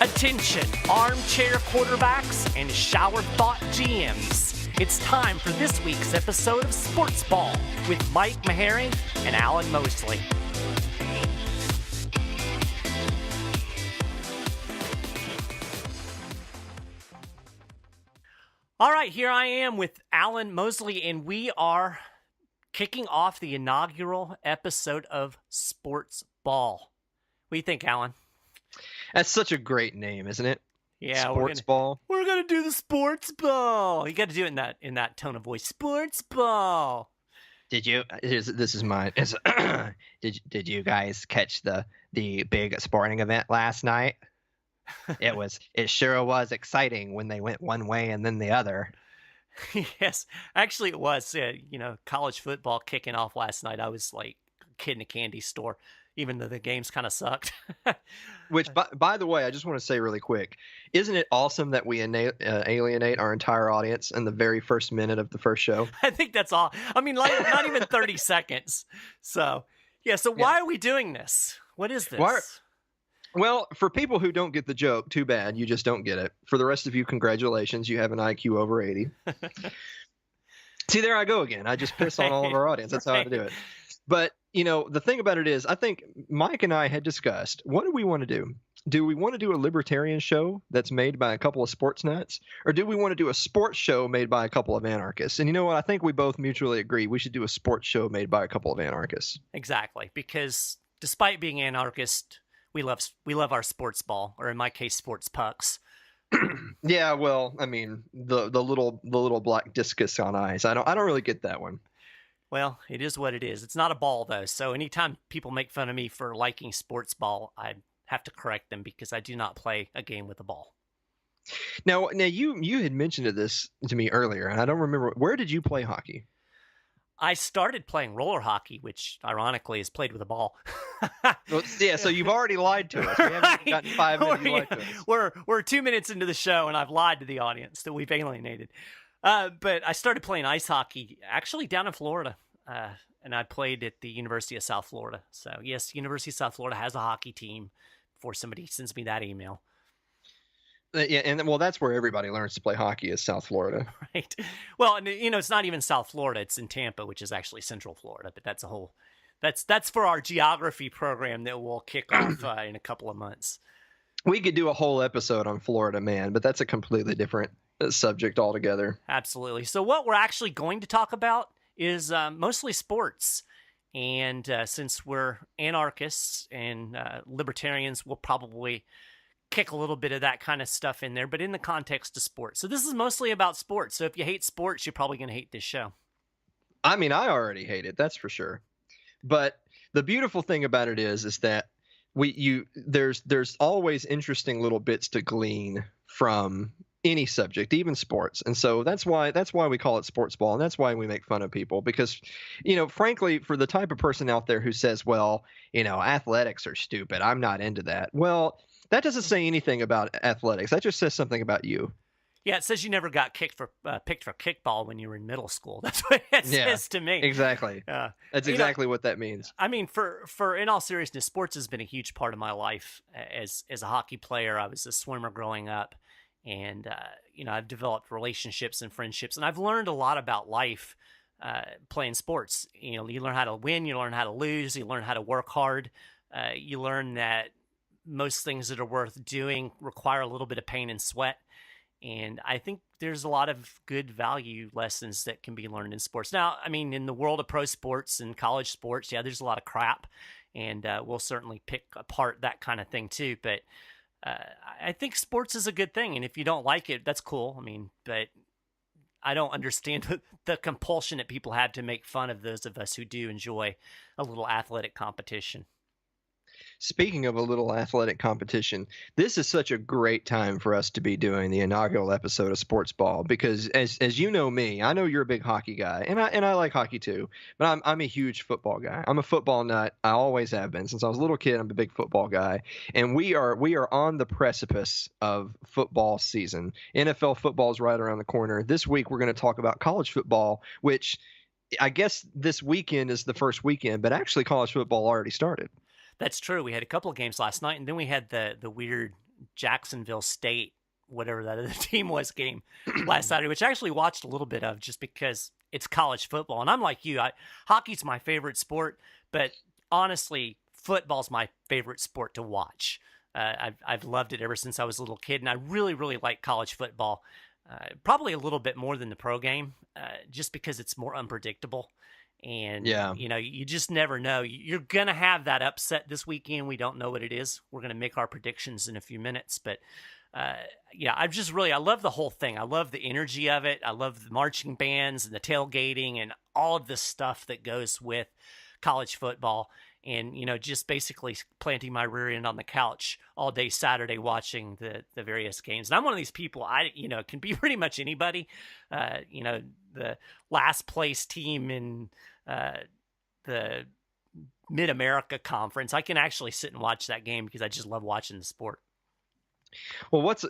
Attention, armchair quarterbacks and shower thought GMs. It's time for this week's episode of SportsBall with Mike Maharrey and Alan Mosley. All right, here I am with Alan Mosley, and we are kicking off the inaugural episode of SportsBall. What do you think, Alan? That's such a great name, isn't it? Yeah, SportsBall. We're gonna do the SportsBall. You got to do it in that tone of voice. SportsBall. Did you? This is mine. Did you guys catch the big sporting event last night? It sure was exciting when they went one way and then the other. Yes, actually it was. College football kicking off last night. I was like a kid in a candy store, even though the games kind of sucked. Which, by the way, I just want to say really quick, isn't it awesome that we alienate our entire audience in the very first minute of the first show? I think that's all. I mean, like not even 30 seconds. So, yeah. So why are we doing this? What is this? Well, for people who don't get the joke, too bad. You just don't get it. For the rest of you, congratulations. You have an IQ over 80. See, there I go again. I just piss on all of our audience. That's how I do it. But, the thing about it is, I think Mike and I had discussed, what do we want to do? Do we want to do a libertarian show that's made by a couple of sports nuts? Or do we want to do a sports show made by a couple of anarchists? And you know what? I think we both mutually agree we should do a sports show made by a couple of anarchists. Exactly. Because despite being anarchist, we love our sports ball, or in my case, sports pucks. Yeah, well, I mean, the little black discus on ice. I don't really get that one. Well, it is what it is. It's not a ball though. So anytime people make fun of me for liking sports ball, I have to correct them because I do not play a game with a ball. Now you had mentioned this to me earlier, and I don't remember, where did you play hockey? I started playing roller hockey, which ironically is played with a ball. Well, yeah, so you've already lied to us. We haven't even gotten 5 minutes. You lied to us. We're 2 minutes into the show, and I've lied to the audience that we've alienated. But I started playing ice hockey actually down in Florida, and I played at the University of South Florida. So yes, University of South Florida has a hockey team. Before somebody sends me that email. Yeah, and well, that's where everybody learns to play hockey is South Florida. Right. Well, and it's not even South Florida; it's in Tampa, which is actually Central Florida. But that's a whole. That's for our geography program that will kick off in a couple of months. We could do a whole episode on Florida, man, but that's a completely different subject altogether. Absolutely. So what we're actually going to talk about is mostly sports. And since we're anarchists and libertarians, we'll probably kick a little bit of that kind of stuff in there, but in the context of sports. So this is mostly about sports. So if you hate sports, you're probably going to hate this show. I mean, I already hate it, that's for sure. But the beautiful thing about it is that there's always interesting little bits to glean from any subject, even sports. And so that's why we call it sports ball, and that's why we make fun of people, because frankly, for the type of person out there who says, well, athletics are stupid, I'm not into that. Well, that doesn't say anything about athletics. That just says something about you. Yeah, it says you never got picked for kickball when you were in middle school. That's what it says to me. Exactly. That's exactly what that means. I mean, for in all seriousness, sports has been a huge part of my life. As a hockey player, I was a swimmer growing up. And, I've developed relationships and friendships, and I've learned a lot about life playing sports. You learn how to win, you learn how to lose, you learn how to work hard. You learn that most things that are worth doing require a little bit of pain and sweat. And I think there's a lot of good value lessons that can be learned in sports. Now, I mean, in the world of pro sports and college sports, yeah, there's a lot of crap, and we'll certainly pick apart that kind of thing too. But I think sports is a good thing, and if you don't like it, that's cool. I mean, but I don't understand the compulsion that people have to make fun of those of us who do enjoy a little athletic competition. Speaking of a little athletic competition, this is such a great time for us to be doing the inaugural episode of SportsBall, because as you know me, I know you're a big hockey guy, and I like hockey too, but I'm a huge football guy. I'm a football nut. I always have been. Since I was a little kid, I'm a big football guy, and we are on the precipice of football season. NFL football is right around the corner. This week we're going to talk about college football, which I guess this weekend is the first weekend, but actually college football already started. That's true. We had a couple of games last night, and then we had the weird Jacksonville State, whatever that other team was, game last Saturday, which I actually watched a little bit of just because it's college football. And I'm like you, hockey's my favorite sport, but honestly, football's my favorite sport to watch. I've loved it ever since I was a little kid, and I really, really like college football. Probably a little bit more than the pro game, just because it's more unpredictable. And, you just never know. You're going to have that upset this weekend. We don't know what it is. We're going to make our predictions in a few minutes. But, I love the whole thing. I love the energy of it. I love the marching bands and the tailgating and all of the stuff that goes with college football. And, just basically planting my rear end on the couch all day Saturday watching the various games. And I'm one of these people, it can be pretty much anybody. The last place team in the Mid-America Conference, I can actually sit and watch that game because I just love watching the sport. Well, what's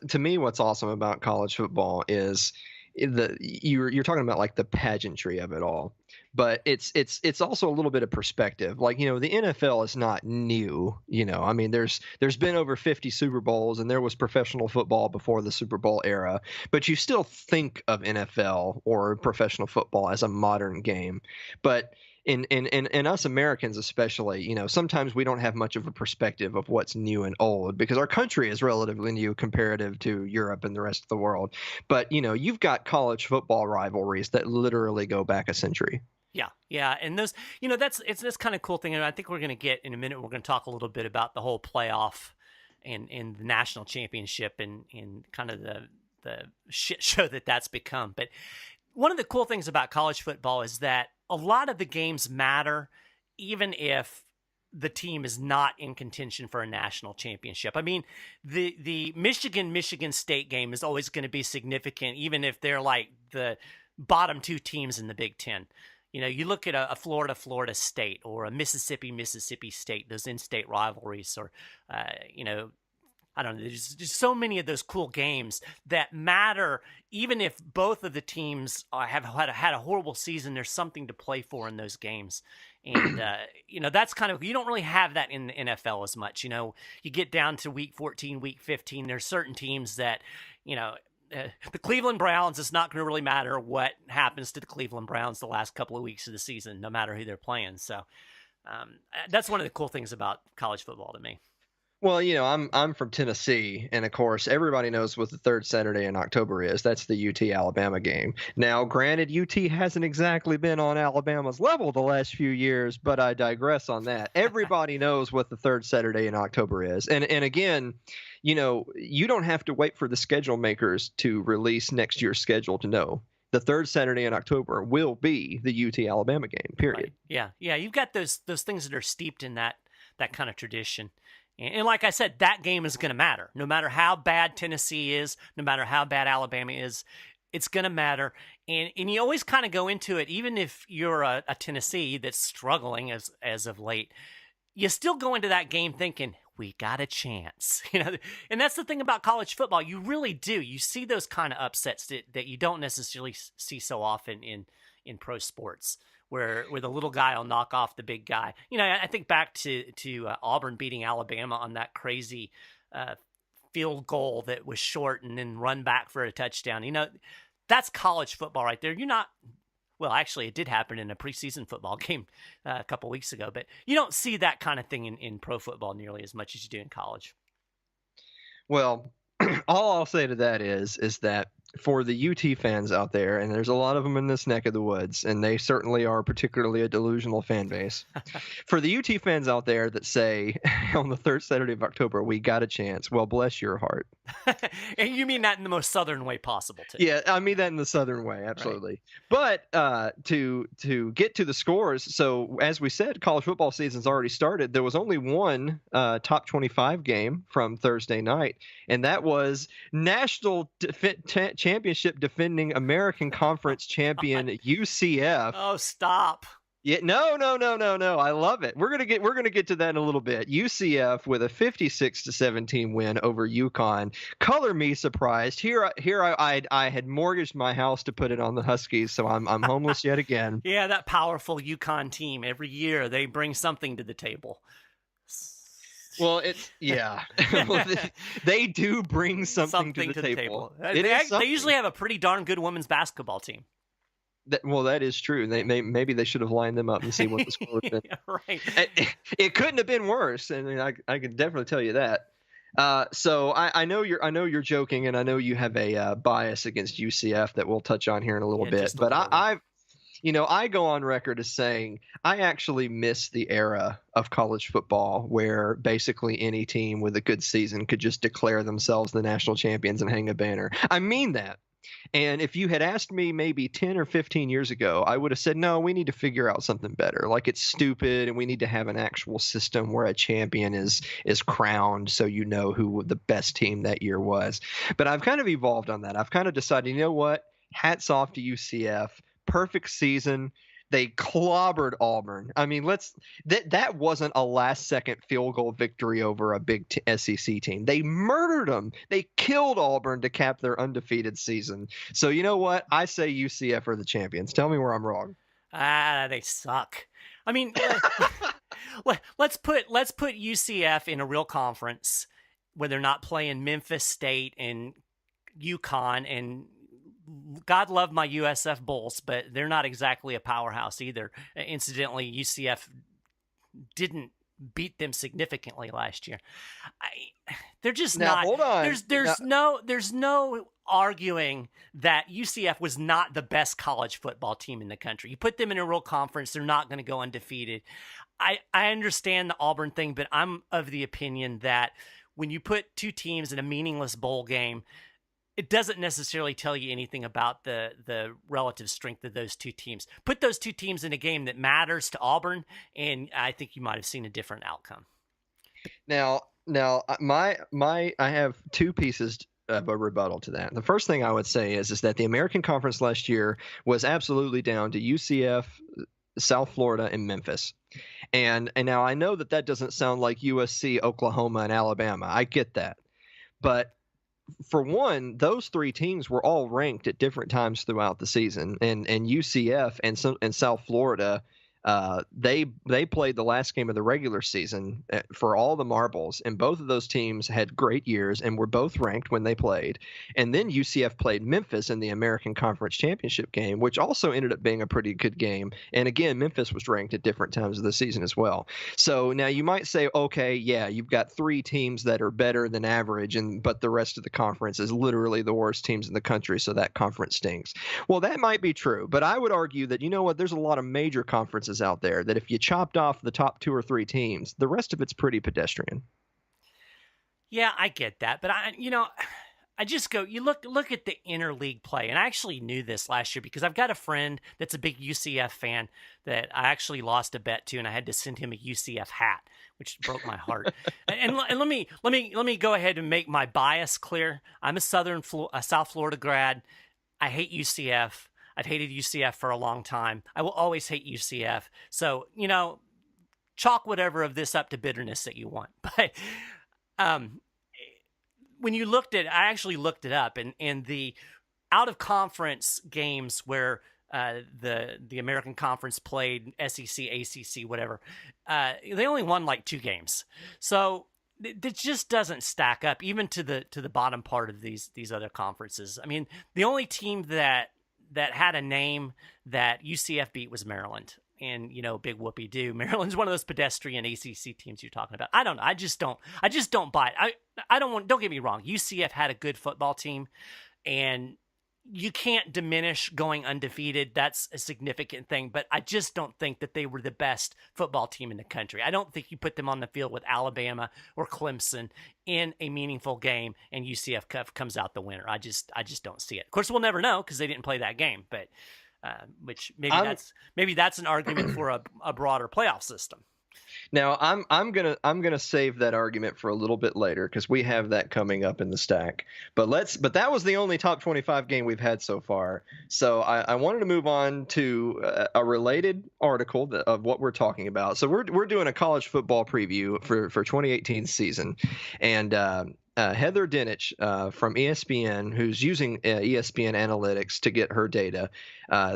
awesome about college football is you're talking about like the pageantry of it all, but it's also a little bit of perspective. Like, the NFL is not new. I mean, there's been over 50 Super Bowls, and there was professional football before the Super Bowl era, but you still think of NFL or professional football as a modern game. But in us Americans especially, sometimes we don't have much of a perspective of what's new and old because our country is relatively new comparative to Europe and the rest of the world. But, you've got college football rivalries that literally go back a century. Yeah. And those, that's this kind of cool thing. And I think we're going to get in a minute, we're going to talk a little bit about the whole playoff and the national championship and kind of the shit show that's become. But one of the cool things about college football is that a lot of the games matter, even if the team is not in contention for a national championship. I mean, the Michigan State game is always going to be significant, even if they're like the bottom two teams in the Big Ten. You look at a Florida State or a Mississippi State, those in-state rivalries, or, I don't know, there's just so many of those cool games that matter. Even if both of the teams have had a horrible season, there's something to play for in those games. And, that's kind of, you don't really have that in the NFL as much. You get down to week 14, week 15, there's certain teams that, the Cleveland Browns, it's not going to really matter what happens to the Cleveland Browns the last couple of weeks of the season, no matter who they're playing. So that's one of the cool things about college football to me. Well, I'm from Tennessee, and of course, everybody knows what the third Saturday in October is. That's the UT-Alabama game. Now, granted, UT hasn't exactly been on Alabama's level the last few years, but I digress on that. Everybody knows what the third Saturday in October is. And again, you don't have to wait for the schedule makers to release next year's schedule to know. The third Saturday in October will be the UT-Alabama game, period. Right. Yeah, you've got those things that are steeped in that kind of tradition. And like I said, that game is going to matter. No matter how bad Tennessee is, no matter how bad Alabama is, it's going to matter. And you always kind of go into it, even if you're a Tennessee that's struggling as of late, you still go into that game thinking, we got a chance. And that's the thing about college football. You really do. You see those kind of upsets that you don't necessarily see so often in pro sports, where the little guy will knock off the big guy. I think back to Auburn beating Alabama on that crazy field goal that was short and then run back for a touchdown. That's college football right there. Well, actually, it did happen in a preseason football game a couple weeks ago, but you don't see that kind of thing in pro football nearly as much as you do in college. Well, all I'll say to that is that for the UT fans out there, and there's a lot of them in this neck of the woods, and they certainly are particularly a delusional fan base. For the UT fans out there that say on the third Saturday of October, we got a chance, well, bless your heart. And you mean that in the most southern way possible, too. Yeah, I mean that in the southern way, absolutely. Right. But to get to the scores, so as we said, college football season's already started. There was only one top 25 game from Thursday night, and that was National Championship defending American Conference champion UCF. Oh, stop. Yeah, no. I love it. We're gonna get to that in a little bit. UCF with a 56-17 win over UConn. Color me surprised. Here I had mortgaged my house to put it on the Huskies, so I'm homeless yet again. Yeah, that powerful UConn team. Every year they bring something to the table. Well, it's yeah. Well, they do bring something to the table. They usually have a pretty darn good women's basketball team. Well, that is true. Maybe they should have lined them up and see what the score would have been. Right. It couldn't have been worse. I mean, I can definitely tell you that. So I know you're joking, and I know you have a bias against UCF that we'll touch on here in a little bit. But I go on record as saying I actually miss the era of college football where basically any team with a good season could just declare themselves the national champions and hang a banner. I mean that. And if you had asked me maybe 10 or 15 years ago, I would have said, no, we need to figure out something better. Like, it's stupid, and we need to have an actual system where a champion is crowned so you know who the best team that year was. But I've kind of evolved on that. I've kind of decided, you know what? Hats off to UCF. Perfect season. They clobbered Auburn. I mean, that wasn't a last-second field goal victory over a big SEC team. They murdered them. They killed Auburn to cap their undefeated season. So you know what? I say UCF are the champions. Tell me where I'm wrong. They suck. I mean, let's put UCF in a real conference where they're not playing Memphis State and UConn and God love my USF Bulls, but they're not exactly a powerhouse either. Incidentally, UCF didn't beat them significantly last year. They're just now, not. Hold on. There's no arguing that UCF was not the best college football team in the country. You put them in a real conference, they're not going to go undefeated. I understand the Auburn thing, but I'm of the opinion that when you put two teams in a meaningless bowl game, it doesn't necessarily tell you anything about the relative strength of those two teams. Put those two teams in a game that matters to Auburn, and I think you might have seen a different outcome. Now, I have two pieces of a rebuttal to that. The first thing I would say is that the American Conference last year was absolutely down to UCF, South Florida, and Memphis. And now I know that doesn't sound like USC, Oklahoma, and Alabama. I get that. But for one, those three teams were all ranked at different times throughout the season, and UCF and South Florida, they played the last game of the regular season for all the marbles, and both of those teams had great years and were both ranked when they played. And then UCF played Memphis in the American Conference Championship game, which also ended up being a pretty good game. And again, Memphis was ranked at different times of the season as well. So now you might say, okay, yeah, you've got three teams that are better than average, but the rest of the conference is literally the worst teams in the country, so that conference stinks. Well, that might be true, but I would argue that, you know what, there's a lot of major conferences out there that if you chopped off the top two or three teams, the rest of it's pretty pedestrian. Yeah, I get that, but I just go, you look at the interleague play, and I actually knew this last year because I've got a friend that's a big UCF fan that I actually lost a bet to, and I had to send him a UCF hat, which broke my heart. and let me go ahead and make my bias clear. I'm a South Florida grad. I hate UCF. I've hated UCF for a long time. I will always hate UCF. So, chalk whatever of this up to bitterness that you want. But when you I actually looked it up, and the out-of-conference games where the American Conference played SEC, ACC, whatever, they only won like 2 games. So it just doesn't stack up, even to the bottom part of these other conferences. I mean, the only team that had a name that UCF beat was Maryland. And, big whoopee do. Maryland's one of those pedestrian ACC teams you're talking about. I don't know. I just don't buy it. Don't get me wrong. UCF had a good football team, and you can't diminish going undefeated. That's a significant thing, but I just don't think that they were the best football team in the country. I don't think you put them on the field with Alabama or Clemson in a meaningful game and UCF comes out the winner. I just don't see it. Of course, we'll never know because they didn't play that game, but which maybe that's an argument for a broader playoff system. Now, I'm gonna save that argument for a little bit later because we have that coming up in the stack. But that was the only top 25 game we've had so far. So I wanted to move on to a related article of what we're talking about. So we're doing a college football preview for 2018 season, and Heather Dinich from ESPN, who's using ESPN analytics to get her data,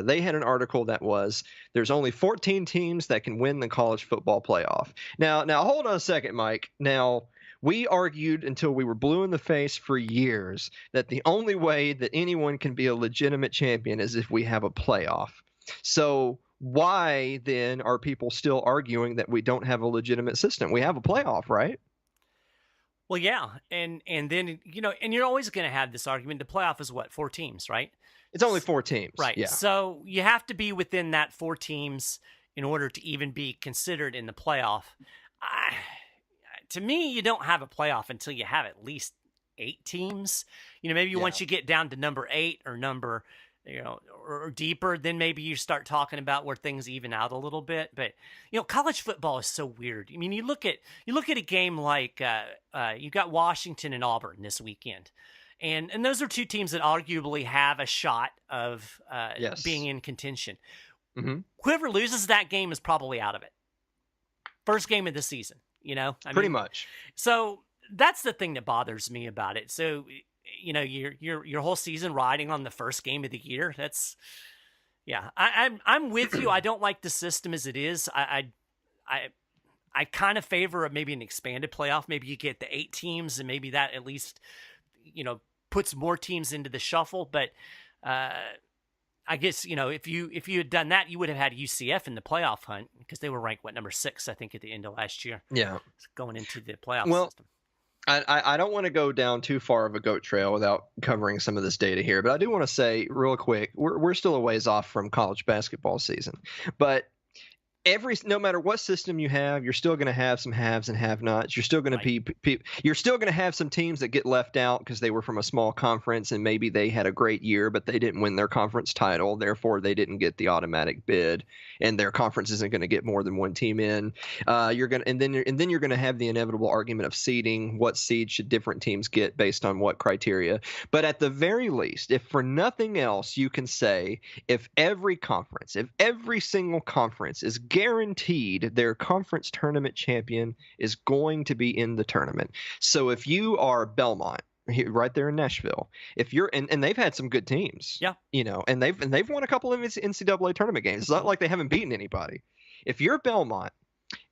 they had an article that was there's only 14 teams that can win the college football playoff. Now hold on a second, Mike. Now, we argued until we were blue in the face for years that the only way that anyone can be a legitimate champion is if we have a playoff. So why then are people still arguing that we don't have a legitimate system? We have a playoff, right? Well, yeah, and then and you're always going to have this argument. The playoff is what, 4 teams, right? It's only 4 teams, right? Yeah. So you have to be within that 4 teams in order to even be considered in the playoff. To me, you don't have a playoff until you have at least 8 teams. Maybe once you get down to number 8 or number, or deeper, then maybe you start talking about where things even out a little bit. But college football is so weird. I mean, you look at a game like you got Washington and Auburn this weekend, and those are 2 teams that arguably have a shot of being in contention. Mm-hmm. Whoever loses that game is probably out of it. First game of the season. Pretty much. So that's the thing that bothers me about it. So your whole season riding on the first game of the year. That's I'm with you. I don't like the system as it is. I kind of favor maybe an expanded playoff. Maybe you get the 8 teams, and maybe that at least puts more teams into the shuffle. But I guess if you had done that, you would have had UCF in the playoff hunt because they were ranked number 6, I think, at the end of last year. Yeah, going into the playoff system. I don't want to go down too far of a goat trail without covering some of this data here, but I do want to say real quick, we're still a ways off from college basketball season, but no matter what system you have, you're still going to have some haves and have-nots. You're still going to you're still going to have some teams that get left out because they were from a small conference and maybe they had a great year, but they didn't win their conference title. Therefore, they didn't get the automatic bid, and their conference isn't going to get more than 1 team in. You're going to have the inevitable argument of seeding. What seed should different teams get based on what criteria? But at the very least, if for nothing else, you can say if every single conference is guaranteed their conference tournament champion is going to be in the tournament. So if you are Belmont, right there in Nashville, if you're and they've had some good teams, and they've won a couple of NCAA tournament games. It's not like they haven't beaten anybody. If you're Belmont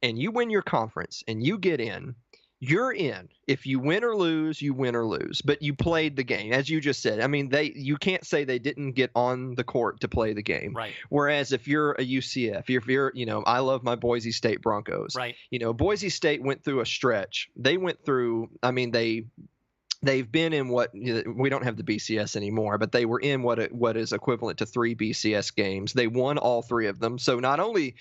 and you win your conference and you get in, you're in. If you win or lose, you win or lose. But you played the game, as you just said. I mean, you can't say they didn't get on the court to play the game. Right. Whereas if you're a UCF, if you're, I love my Boise State Broncos. Right. Boise State went through a stretch. They went through. I mean, they've been in what we don't have the BCS anymore, but they were in what is equivalent to 3 BCS games. They won all 3 of them. So not only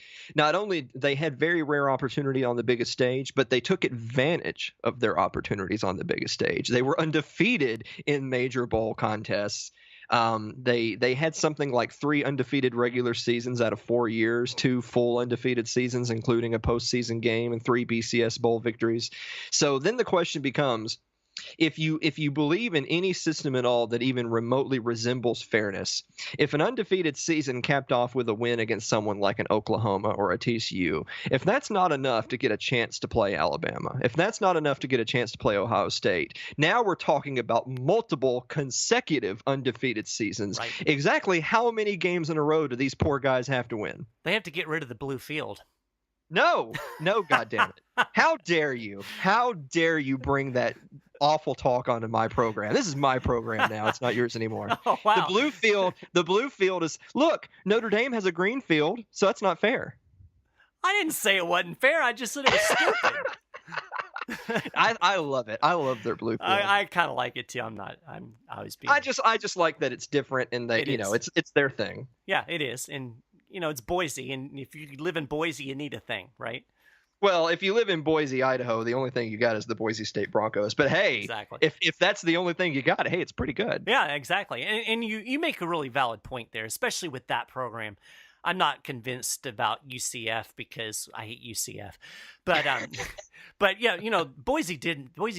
they had very rare opportunity on the biggest stage, but they took advantage of their opportunities on the biggest stage. They were undefeated in major bowl contests. They had something like 3 undefeated regular seasons out of 4 years, 2 full undefeated seasons, including a postseason game, and 3 BCS bowl victories. So then the question becomes, if you believe in any system at all that even remotely resembles fairness, if an undefeated season capped off with a win against someone like an Oklahoma or a TCU, if that's not enough to get a chance to play Alabama, if that's not enough to get a chance to play Ohio State, now we're talking about multiple consecutive undefeated seasons. Right. Exactly how many games in a row do these poor guys have to win? They have to get rid of the blue field. No, goddamn it. How dare you? How dare you bring that awful talk onto my program? This is my program now. It's not yours anymore. Oh, wow. The blue field is, look, Notre Dame has a green field, so that's not fair. I didn't say it wasn't fair. I just said it was stupid. I love it. I love their blue field. I kind of like it too. I'm always being. I just like that it's different and that it's their thing. Yeah, it is. And it's Boise, and if you live in Boise, you need a thing, right? Well, if you live in Boise, Idaho, the only thing you got is the Boise State Broncos. But hey, exactly. if that's the only thing you got, hey, it's pretty good. Yeah, exactly. And you make a really valid point there, especially with that program. I'm not convinced about UCF because I hate UCF, but but yeah, Boise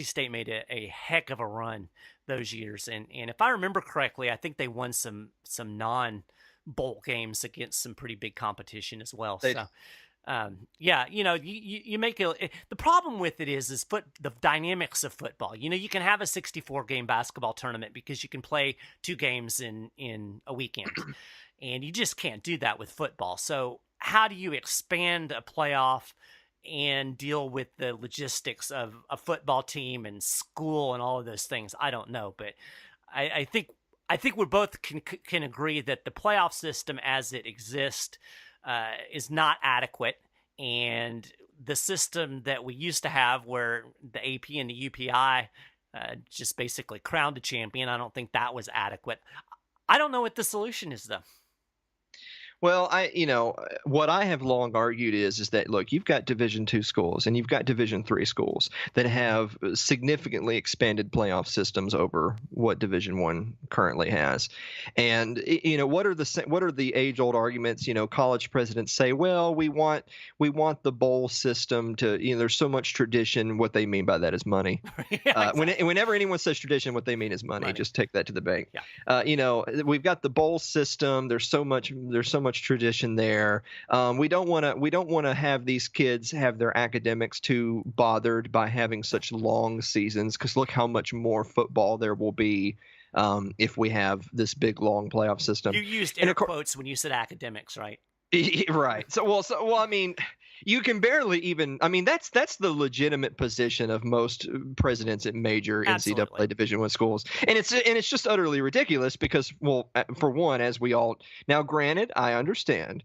State made a heck of a run those years, and if I remember correctly, I think they won some non-bowl games against some pretty big competition as well. Yeah, you make the problem with it is the dynamics of football. You can have a 64 game basketball tournament because you can play 2 games in a weekend, and you just can't do that with football. So how do you expand a playoff and deal with the logistics of a football team and school and all of those things? I don't know, but I think we both can agree that the playoff system as it exists is not adequate, and the system that we used to have, where the AP and the UPI just basically crowned a champion, I don't think that was adequate. I don't know what the solution is, though. Well, what I have long argued is that, look, you've got Division II schools and you've got Division III schools that have significantly expanded playoff systems over what Division I currently has. And what are the age-old arguments? College presidents say, well, we want the bowl system to, there's so much tradition. What they mean by that is money. Yeah, exactly. Whenever anyone says tradition, what they mean is money. Just take that to the bank. Yeah. We've got the bowl system. There's so much tradition there. We don't want to have these kids have their academics too bothered by having such long seasons, because look how much more football there will be if we have this big long playoff system. You used air quotes when you said academics, right? Right. So I mean, you can barely even. I mean, that's the legitimate position of most presidents at major Absolutely. NCAA Division I schools, and it's just utterly ridiculous because, well, for one, as we all now, granted, I understand.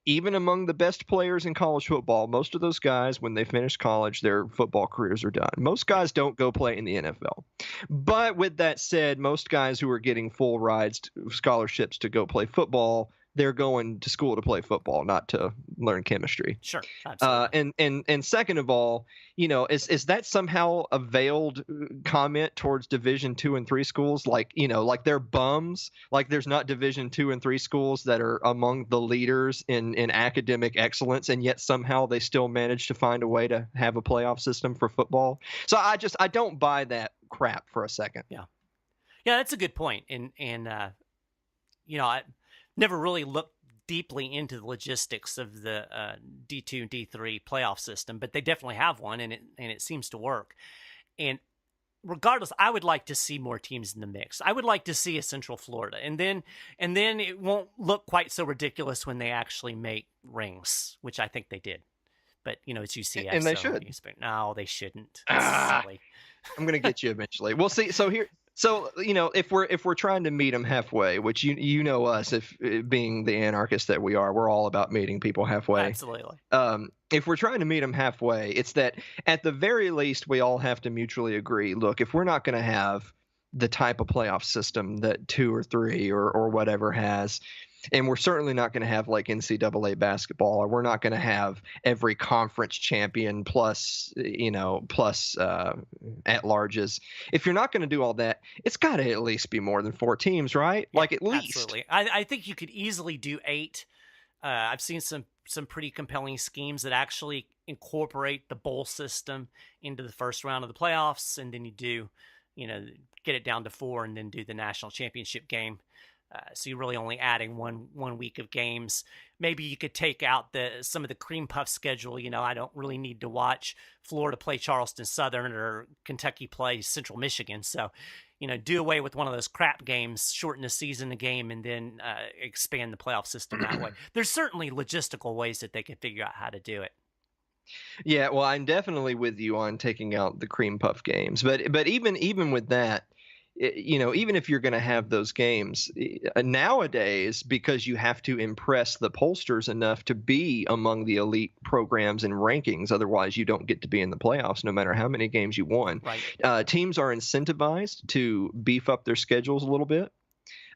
Even among the best players in college football, most of those guys, when they finish college, their football careers are done. Most guys don't go play in the NFL. But with that said, most guys who are getting full rides, scholarships to go play football, they're going to school to play football, not to learn chemistry. Sure, absolutely. And second of all, is that somehow a veiled comment towards Division II and III schools? Like they're bums. Like there's not Division II and III schools that are among the leaders in academic excellence, and yet somehow they still manage to find a way to have a playoff system for football. So I don't buy that crap for a second. Yeah, that's a good point. I never really looked deeply into the logistics of the D2 and D3 playoff system, but they definitely have one, and it seems to work. And regardless, I would like to see more teams in the mix. I would like to see a Central Florida, and then it won't look quite so ridiculous when they actually make rings, which I think they did. But it's UCF, and they should. No, they shouldn't. Silly. I'm gonna get you eventually. We'll see. So if we're trying to meet them halfway, which you know us, if being the anarchists that we are, we're all about meeting people halfway. Absolutely. If we're trying to meet them halfway, it's that at the very least we all have to mutually agree. Look, if we're not going to have the type of playoff system that 2 or 3 or whatever has, and we're certainly not going to have like NCAA basketball, or we're not going to have every conference champion plus at-larges. If you're not going to do all that, it's got to at least be more than 4 teams, right? Yeah, like at least. Absolutely. I think you could easily do 8. I've seen some pretty compelling schemes that actually incorporate the bowl system into the first round of the playoffs, and then you do, get it down to 4 and then do the national championship game. So you're really only adding one week of games. Maybe you could take out some of the cream puff schedule. I don't really need to watch Florida play Charleston Southern or Kentucky play Central Michigan. So, do away with one of those crap games, shorten the season a game, and then expand the playoff system that way. There's certainly logistical ways that they can figure out how to do it. Yeah, well, I'm definitely with you on taking out the cream puff games. But even with that, even if you're going to have those games nowadays, because you have to impress the pollsters enough to be among the elite programs and rankings, otherwise you don't get to be in the playoffs no matter how many games you won. Right. Teams are incentivized to beef up their schedules a little bit.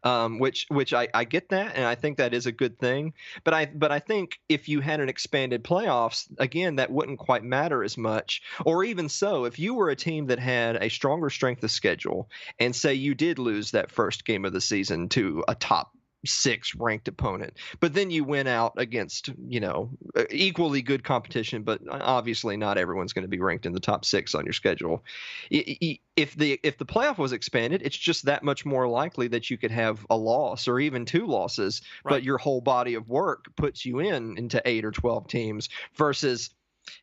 Which I get that, and I think that is a good thing. But I think if you had an expanded playoffs, again, that wouldn't quite matter as much. Or even so, if you were a team that had a stronger strength of schedule, and say you did lose that first game of the season to a top six ranked opponent. But then you win out against, equally good competition, but obviously not everyone's going to be ranked in the top six on your schedule. If the playoff was expanded, it's just that much more likely that you could have a loss or even two losses, Right. but your whole body of work puts you into 8 or 12 teams versus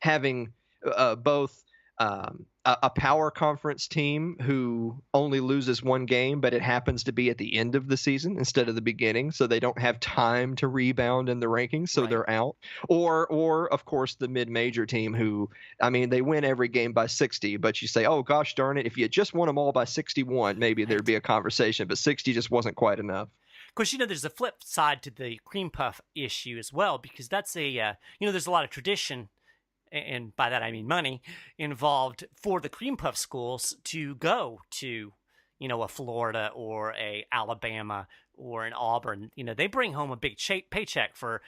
having both a power conference team who only loses one game, but it happens to be at the end of the season instead of the beginning, so they don't have time to rebound in the rankings, so Right. they're out. Or of course the mid-major team who, they win every game by 60, but you say, oh gosh darn it, if you just won them all by 61, maybe there'd be a conversation, but 60 just wasn't quite enough. Of course, there's a flip side to the cream puff issue as well, because that's there's a lot of tradition, and by that I mean money, involved for the cream puff schools to go to, a Florida or a Alabama or an Auburn. They bring home a big paycheck for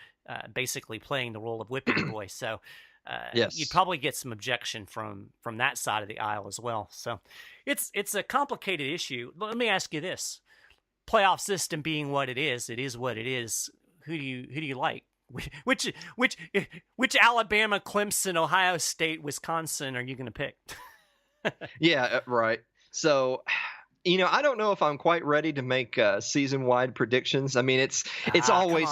basically playing the role of whipping boy. So Yes. you'd probably get some objection from that side of the aisle as well. So it's a complicated issue. Let me ask you this: playoff system being what it is what it is. Who do you like? Which Alabama, Clemson, Ohio State, Wisconsin are you going to pick? Yeah, right. So, I don't know if I'm quite ready to make season-wide predictions. I mean, it's always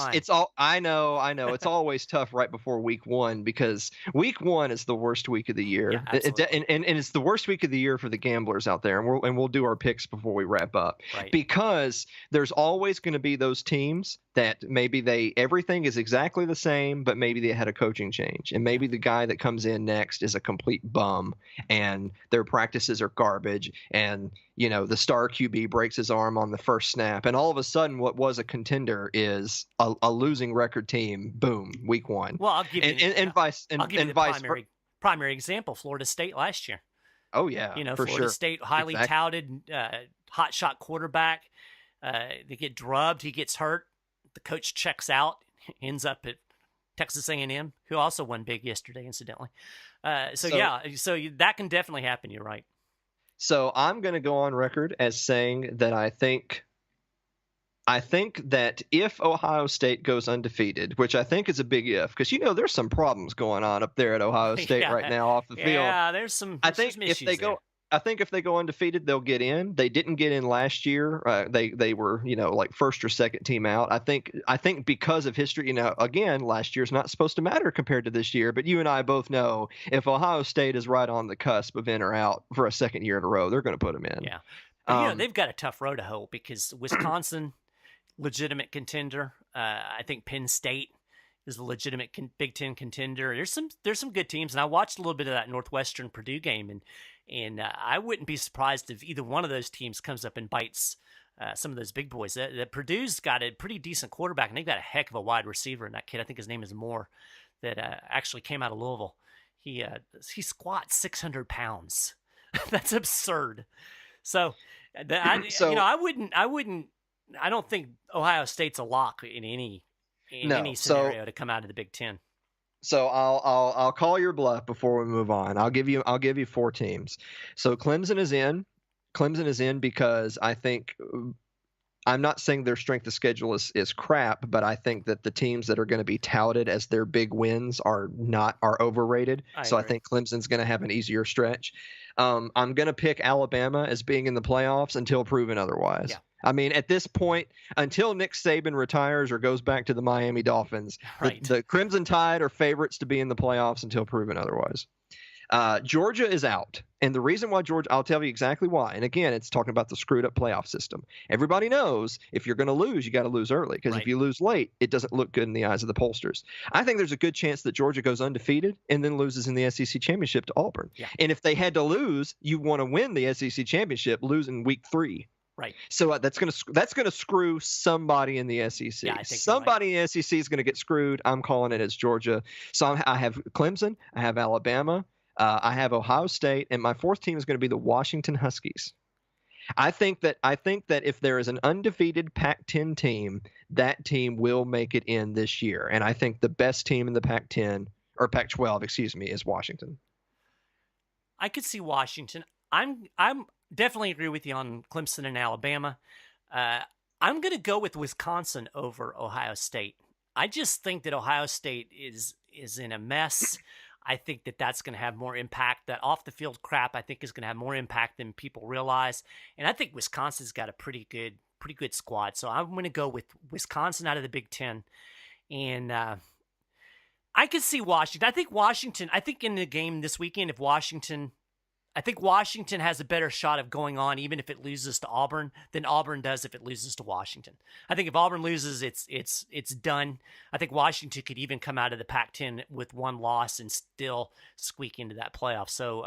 I know it's always tough right before week one, because week one is the worst week of the year. Yeah, absolutely. And it's the worst week of the year for the gamblers out there. And we'll do our picks before we wrap up. Right. Because there's always going to be those teams that maybe everything is exactly the same, but maybe they had a coaching change, and maybe the guy that comes in next is a complete bum and their practices are garbage, and the star QB breaks his arm on the first snap, and all of a sudden what was a contender is a losing record team. Boom, week one. Well, I'll give you the primary example: Florida State last year. Oh yeah, for Florida sure. State, highly touted, hot shot quarterback. They get drubbed. He gets hurt. The coach checks out. Ends up at Texas A&M, who also won big yesterday, incidentally. So that can definitely happen. You're right. So I'm going to go on record as saying that I think that if Ohio State goes undefeated, which I think is a big if, because there's some problems going on up there at Ohio State right now off the field. Yeah, there's some. I think if they go, if they go undefeated, they'll get in. They didn't get in last year. They were like first or second team out. I think because of history. Again, last year's not supposed to matter compared to this year. But you and I both know if Ohio State is right on the cusp of in or out for a second year in a row, they're going to put them in. Yeah, but, they've got a tough road to hoe, because Wisconsin, legitimate contender. I think Penn State is a legitimate Big Ten contender. There's some good teams, and I watched a little bit of that Northwestern Purdue game, and I wouldn't be surprised if either one of those teams comes up and bites some of those big boys. Purdue's got a pretty decent quarterback, and they've got a heck of a wide receiver in that kid. I think his name is Moore, that actually came out of Louisville. He squats 600 pounds. That's absurd. So, I don't think Ohio State's a lock in any scenario to come out of the Big Ten. So I'll call your bluff before we move on. I'll give you four teams. So Clemson is in. Clemson is in because I think, I'm not saying their strength of schedule is crap, but I think that the teams that are going to be touted as their big wins are overrated. I think Clemson's going to have an easier stretch. I'm going to pick Alabama as being in the playoffs until proven otherwise. Yeah. I mean, at this point, until Nick Saban retires or goes back to the Miami Dolphins, right, the Crimson Tide are favorites to be in the playoffs until proven otherwise. Georgia is out. And the reason why I'll tell you exactly why. And again, it's talking about the screwed up playoff system. Everybody knows if you're going to lose, you got to lose early, because if you lose late, it doesn't look good in the eyes of the pollsters. I think there's a good chance that Georgia goes undefeated and then loses in the SEC championship to Auburn. Yeah. And if they had to lose, you want to win the SEC championship, lose in week 3. Right. So that's gonna screw somebody in the SEC. Yeah, somebody in the SEC is going to get screwed. I'm calling it as Georgia. So I have Clemson. I have Alabama. I have Ohio State, and my fourth team is going to be the Washington Huskies. I think that if there is an undefeated Pac-10 team, that team will make it in this year. And I think the best team in the Pac-10 or Pac-12, is Washington. I could see Washington. I'm definitely agree with you on Clemson and Alabama. I'm going to go with Wisconsin over Ohio State. I just think that Ohio State is in a mess. I think that that's going to have more impact. That off the field crap, I think, is going to have more impact than people realize. And I think Wisconsin's got a pretty good squad. So I'm going to go with Wisconsin out of the Big Ten. And I could see Washington. I think in the game this weekend, I think Washington has a better shot of going on, even if it loses to Auburn, than Auburn does if it loses to Washington. I think if Auburn loses, it's done. I think Washington could even come out of the Pac-10 with one loss and still squeak into that playoff. So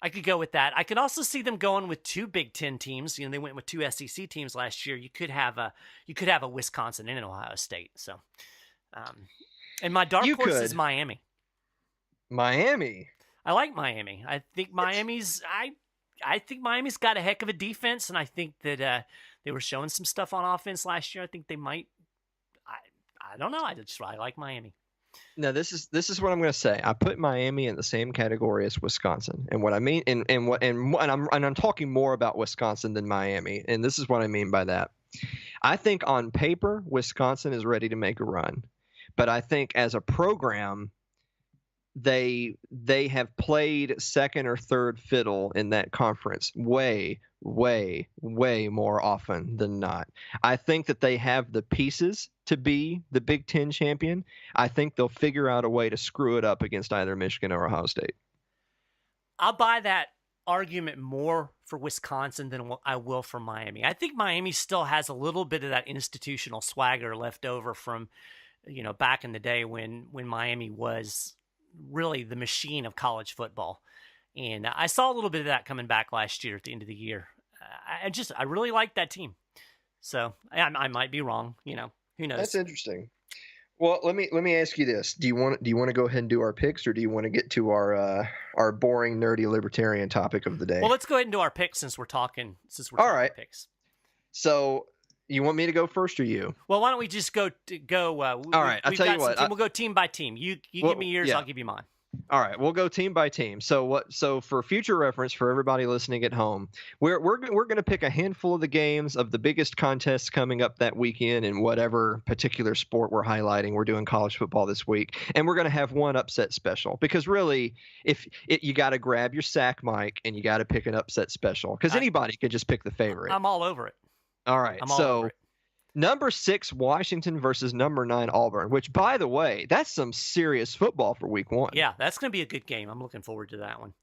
I could go with that. I could also see them going with two Big Ten teams. They went with two SEC teams last year. You could have a Wisconsin and an Ohio State. So, and my dark horse is Miami. Miami. I like Miami. I think Miami's got a heck of a defense, and I think that they were showing some stuff on offense last year. I think they might. I don't know. I like Miami. Now this is what I'm going to say. I put Miami in the same category as Wisconsin, and what I mean, and I'm talking more about Wisconsin than Miami, and this is what I mean by that. I think on paper Wisconsin is ready to make a run, but I think as a program, they have played second or third fiddle in that conference way more often than not. I think that they have the pieces to be the Big Ten champion. I think they'll figure out a way to screw it up against either Michigan or Ohio State. I'll buy that argument more for Wisconsin than I will for Miami. I think Miami still has a little bit of that institutional swagger left over from, back in the day when Miami was really the machine of college football. And I saw a little bit of that coming back last year at the end of the year. I really like that team. So I might be wrong, who knows? That's interesting. Well, let me ask you this. Do you want to go ahead and do our picks, or do you want to get to our boring, nerdy libertarian topic of the day? Well, let's go ahead and do our picks since we're talking All right. picks. So you want me to go first or you? Well, why don't we just go? All right, I'll tell you what. We'll go team by team. You give me yours, yeah. I'll give you mine. All right, we'll go team by team. So for future reference for everybody listening at home, we're going to pick a handful of the games of the biggest contests coming up that weekend in whatever particular sport we're highlighting. We're doing college football this week, and we're going to have one upset special because really, you got to grab your sack mic and you got to pick an upset special because anybody could just pick the favorite. I'm all over it. All right, I'm all over it. Number 6, Washington versus number 9, Auburn, which, by the way, that's some serious football for week 1. Yeah, that's going to be a good game. I'm looking forward to that one.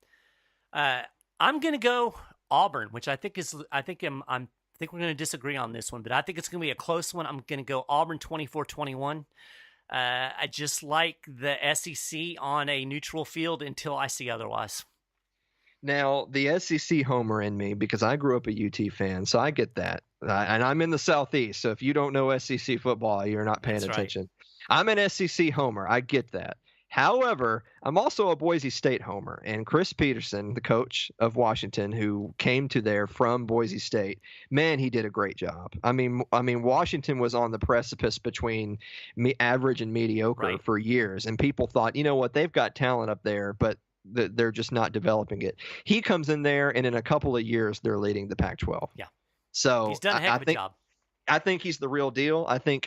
I'm going to go Auburn, which I think we're going to disagree on this one, but I think it's going to be a close one. I'm going to go Auburn 24-21. I just like the SEC on a neutral field until I see otherwise. Now, the SEC homer in me, because I grew up a UT fan, so I get that. And I'm in the Southeast, so if you don't know SEC football, you're not paying attention. Right. I'm an SEC homer. I get that. However, I'm also a Boise State homer, and Chris Peterson, the coach of Washington, who came to there from Boise State, man, he did a great job. I mean, Washington was on the precipice between average and mediocre for years, and people thought, you know what, they've got talent up there, but they're just not developing it. He comes in there, and in a couple of years, they're leading the Pac-12. Yeah. So he's done a heck of a job. I think he's the real deal. I think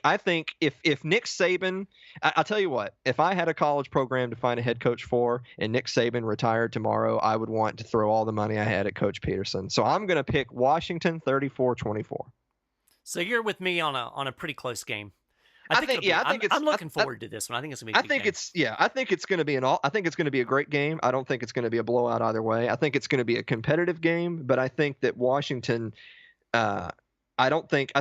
if Nick Saban, I'll tell you what, if I had a college program to find a head coach for and Nick Saban retired tomorrow, I would want to throw all the money I had at Coach Peterson. So I'm going to pick Washington 34-24. So you're with me on a pretty close game. I'm looking forward to this one. I think it's going to be a good game. I think it's going to be I think it's going to be a great game. I don't think it's going to be a blowout either way. I think it's going to be a competitive game, but I think that Washington I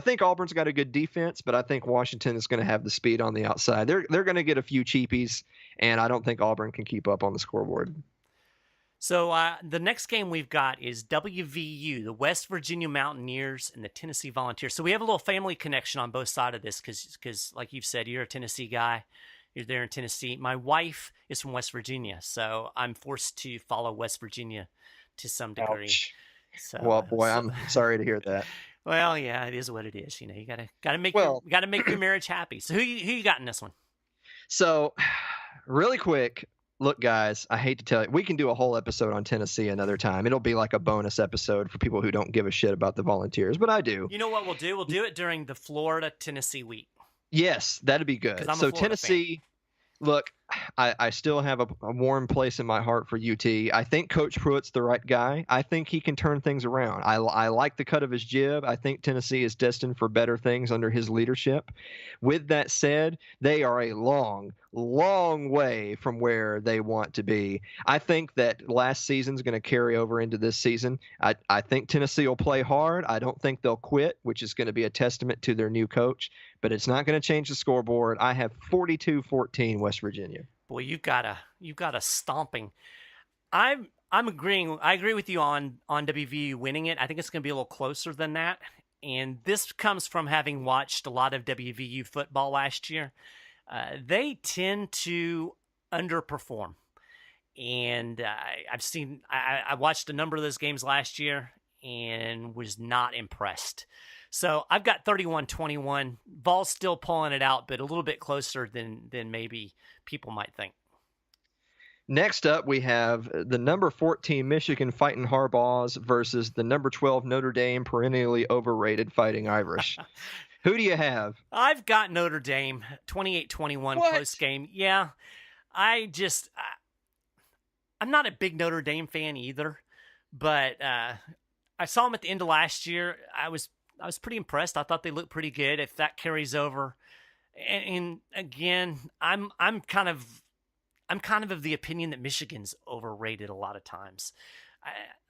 think Auburn's got a good defense, but I think Washington is going to have the speed on the outside. They're going to get a few cheapies, and I don't think Auburn can keep up on the scoreboard. So the next game we've got is WVU, the West Virginia Mountaineers, and the Tennessee Volunteers. So we have a little family connection on both sides of this because, like you've said, you're a Tennessee guy. You're there in Tennessee. My wife is from West Virginia, so I'm forced to follow West Virginia to some degree. Ouch. Well, boy, I'm sorry to hear that. Well, yeah, it is what it is. You gotta make your marriage happy. So who you got in this one? So, really quick, Look, guys, I hate to tell you, we can do a whole episode on Tennessee another time. It'll be like a bonus episode for people who don't give a shit about the Volunteers, but I do. You know what we'll do? We'll do it during the Florida-Tennessee week. Yes, that'd be Because good. I'm a So Florida Tennessee, look, I still have a warm place in my heart for UT. I think Coach Pruitt's the right guy. I think he can turn things around. I like the cut of his jib. I think Tennessee is destined for better things under his leadership. With that said, they are a long, long way from where they want to be. I think that last season's going to carry over into this season. I think Tennessee will play hard. I don't think they'll quit, which is going to be a testament to their new coach. But it's not going to change the scoreboard. I have 42-14 West Virginia. Boy, you've got a stomping. I'm agreeing. I agree with you on WVU winning it. I think it's going to be a little closer than that. And this comes from having watched a lot of WVU football last year. They tend to underperform. And I watched a number of those games last year and was not impressed. So I've got 31-21. Vol's still pulling it out, but a little bit closer than maybe people might think. Next up, we have the number 14 Michigan Fighting Harbaughs versus the number 12 Notre Dame perennially overrated Fighting Irish. Who do you have? I've got Notre Dame, 28-21 close game. Yeah, I'm not a big Notre Dame fan either, but I saw them at the end of last year. I was pretty impressed. I thought they looked pretty good. If that carries over, and again, I'm kind of of the opinion that Michigan's overrated a lot of times.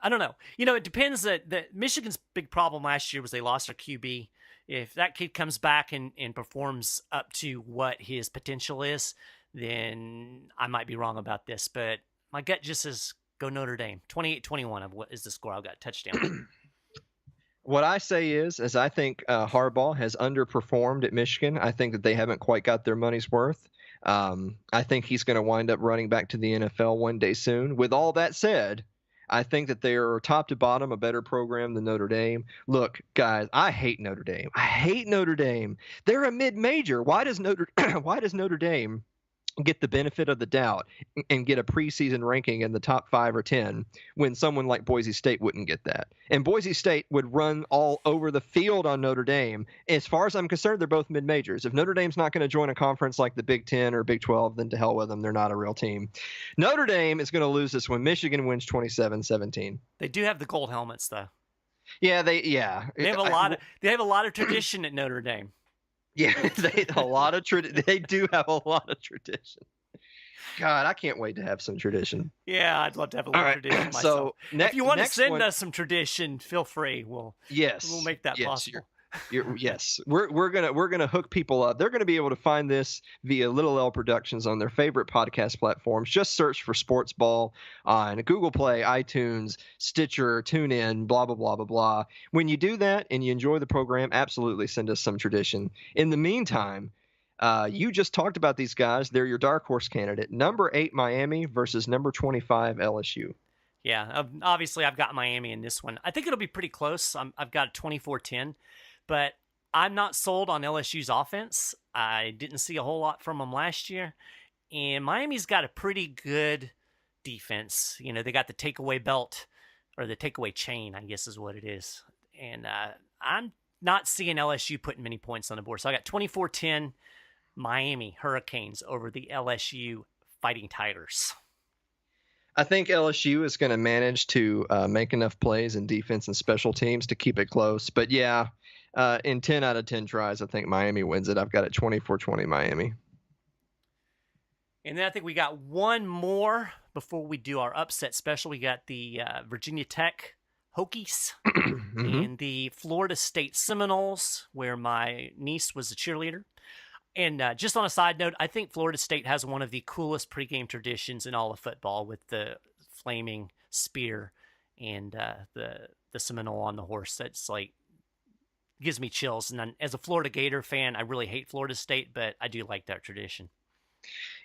I don't know. It depends. That Michigan's big problem last year was they lost their QB. If that kid comes back and performs up to what his potential is, then I might be wrong about this. But my gut just says go Notre Dame. 28-21 what is the score. I've got touchdown. What I say is I think Harbaugh has underperformed at Michigan. I think that they haven't quite got their money's worth. I think he's going to wind up running back to the NFL one day soon. With all that said, I think that they are top to bottom a better program than Notre Dame. Look, guys, I hate Notre Dame. They're a mid-major. Why does Notre Dame get the benefit of the doubt and get a preseason ranking in the top 5 or 10 when someone like Boise State wouldn't get that? And Boise State would run all over the field on Notre Dame. As far as I'm concerned, they're both mid-majors. If Notre Dame's not going to join a conference like the Big 10 or Big 12, then to hell with them. They're not a real team. Notre Dame is going to lose this when Michigan wins 27-17. They do have the gold helmets, though. Yeah, they have a lot of tradition at Notre Dame. Yeah, they do have a lot of tradition. God, I can't wait to have some tradition. Yeah, I'd love to have a little tradition myself. So if you want to send us some tradition, feel free. We'll make that possible. We're gonna hook people up. They're gonna be able to find this via Little L Productions on their favorite podcast platforms. Just search for SportsBall on Google Play, iTunes, Stitcher, TuneIn, blah blah blah blah blah. When you do that and you enjoy the program, absolutely send us some tradition. In the meantime, you just talked about these guys. They're your dark horse candidate. Number 8 Miami versus number 25 LSU. Yeah, obviously I've got Miami in this one. I think it'll be pretty close. I've got 24-10. But I'm not sold on LSU's offense. I didn't see a whole lot from them last year. And Miami's got a pretty good defense. They got the takeaway belt, or the takeaway chain, I guess is what it is. And I'm not seeing LSU putting many points on the board. So I got 24-10 Miami Hurricanes over the LSU Fighting Tigers. I think LSU is going to manage to make enough plays in defense and special teams to keep it close. But yeah, in 10 out of 10 tries, I think Miami wins it. I've got it 24-20 Miami. And then I think we got one more before we do our upset special. We got the Virginia Tech Hokies and the Florida State Seminoles, where my niece was a cheerleader. And just on a side note, I think Florida State has one of the coolest pregame traditions in all of football, with the flaming spear and the Seminole on the horse. That's like, gives me chills. And as a Florida Gator fan, I really hate Florida State, but I do like that tradition.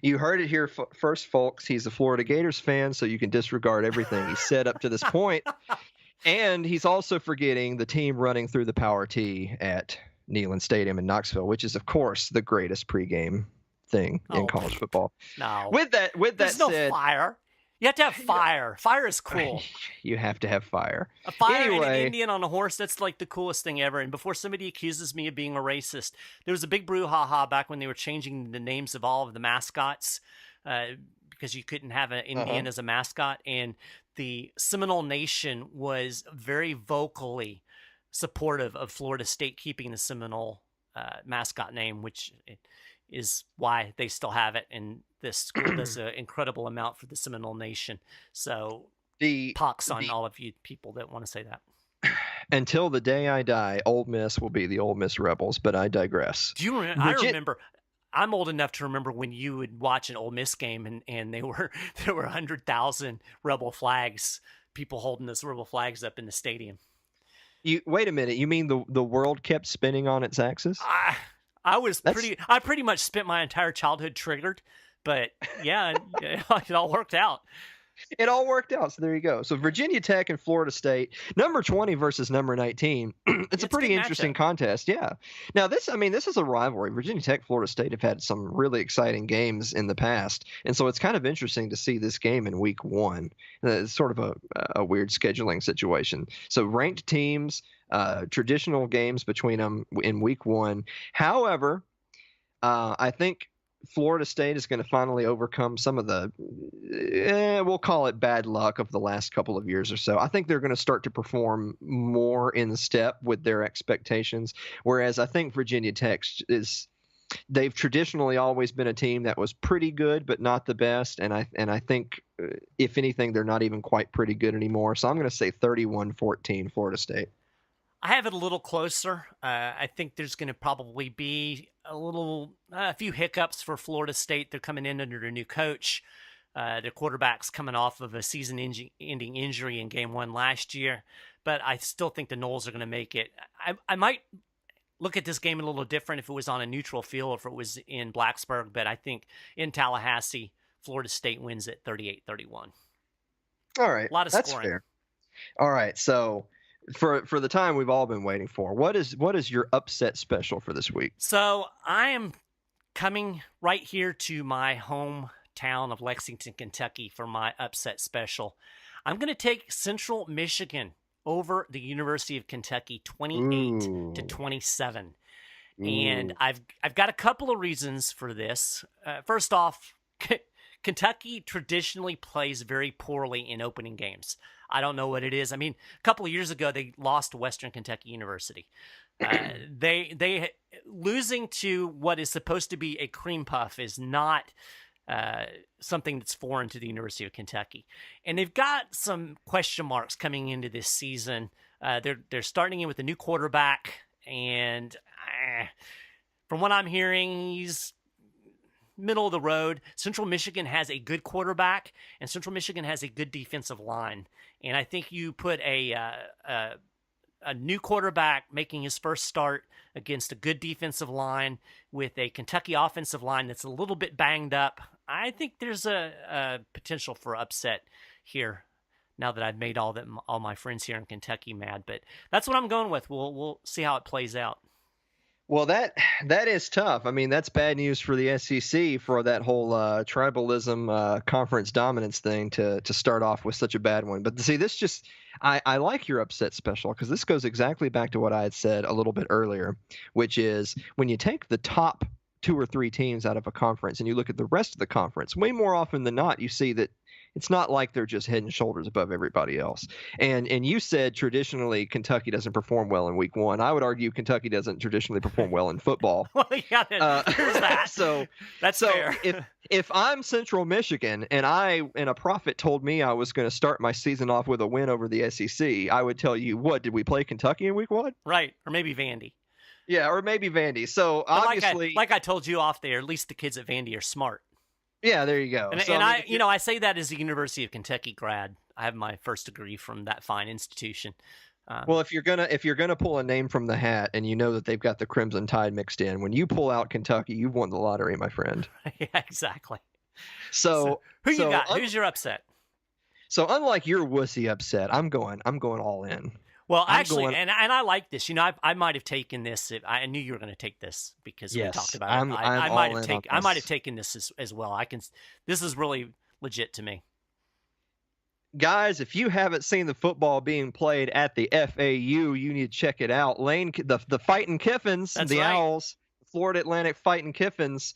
You heard it here first, folks. He's a Florida Gators fan, so you can disregard everything he said up to this point. And he's also forgetting the team running through the Power T at Neyland Stadium in Knoxville, which is, of course, the greatest pregame thing in Oh, college football. no. With that There's no said, fire. You have to have fire. Fire is cool. you have to have fire. A fire and an Anyway, Indian on a horse, that's like the coolest thing ever. And before somebody accuses me of being a racist, there was a big brouhaha back when they were changing the names of all of the mascots because you couldn't have an Indian as a mascot. And the Seminole Nation was very vocally supportive of Florida State keeping the Seminole mascot name, which is why they still have it. And this school does an incredible amount for the Seminole Nation. So pox on all of you people that want to say that. Until the day I die, Ole Miss will be the Ole Miss Rebels, but I digress. Do you remember? I remember. I'm old enough to remember when you would watch an Ole Miss game and there were 100,000 Rebel flags, people holding those Rebel flags up in the stadium. Wait a minute. You mean the world kept spinning on its axis? I pretty much spent my entire childhood triggered, but yeah, it all worked out. It all worked out. So there you go. So Virginia Tech and Florida State, number 20 versus number 19. It's a pretty interesting contest. Yeah. Now this is a rivalry. Virginia Tech, Florida State have had some really exciting games in the past. And so it's kind of interesting to see this game in week 1. It's sort of a weird scheduling situation. So ranked teams, traditional games between them in week 1. However, I think Florida State is going to finally overcome some of the, we'll call it bad luck of the last couple of years or so. I think they're going to start to perform more in step with their expectations, whereas I think Virginia Tech they've traditionally always been a team that was pretty good, but not the best. And I think, if anything, they're not even quite pretty good anymore. So I'm going to say 31-14 Florida State. I have it a little closer. I think there's going to probably be a few hiccups for Florida State. They're coming in under a new coach. Their quarterback's coming off of a season-ending injury in Game 1 last year. But I still think the Noles are going to make it. I might look at this game a little different if it was on a neutral field or if it was in Blacksburg. But I think in Tallahassee, Florida State wins it 38-31. All right. A lot of that's scoring. Fair. All right. So for the time we've all been waiting for, what is your upset special for this week? So I am coming right here to my hometown of Lexington, Kentucky for my upset special. I'm going to take Central Michigan over the University of Kentucky 28-27. And I've got a couple of reasons for this. First off, Kentucky traditionally plays very poorly in opening games. I don't know what it is. I mean, a couple of years ago, they lost to Western Kentucky University. They losing to what is supposed to be a cream puff is not something that's foreign to the University of Kentucky. And they've got some question marks coming into this season. They're starting in with a new quarterback, and from what I'm hearing, he's middle of the road. Central Michigan has a good quarterback, and Central Michigan has a good defensive line. And I think you put a new quarterback making his first start against a good defensive line with a Kentucky offensive line that's a little bit banged up. I think there's a potential for upset here. Now that I've made all my friends here in Kentucky mad, but that's what I'm going with. We'll see how it plays out. Well, that is tough. I mean, that's bad news for the SEC for that whole tribalism, conference dominance thing to start off with such a bad one. But see, I like your upset special because this goes exactly back to what I had said a little bit earlier, which is when you take the top 2 or 3 teams out of a conference and you look at the rest of the conference, way more often than not, you see that it's not like they're just head and shoulders above everybody else. And you said traditionally Kentucky doesn't perform well in week 1. I would argue Kentucky doesn't traditionally perform well in football. Well, yeah, there's that. So that's fair. if I'm Central Michigan and a prophet told me I was going to start my season off with a win over the SEC, I would tell you, what, did we play Kentucky in week 1? Right, or maybe Vandy. Yeah, or maybe Vandy. So but obviously, like I told you off there, at least the kids at Vandy are smart. Yeah, there you go. And, so, I say that as a University of Kentucky grad. I have my first degree from that fine institution. Well, if you're gonna pull a name from the hat, and you know that they've got the Crimson Tide mixed in, when you pull out Kentucky, you've won the lottery, my friend. Yeah, exactly. So who you got? Who's your upset? So unlike your wussy upset, I'm going all in. Well, I'm actually, going. and I like this. I might have taken this. I knew you were going to take this because we talked Yes, about it. I'm I might all have in on I might have this. taken this as well. This is really legit to me. Guys, if you haven't seen the football being played at the FAU, you need to check it out. The Fighting Kiffins, That's the right. Owls, Florida Atlantic Fighting Kiffins.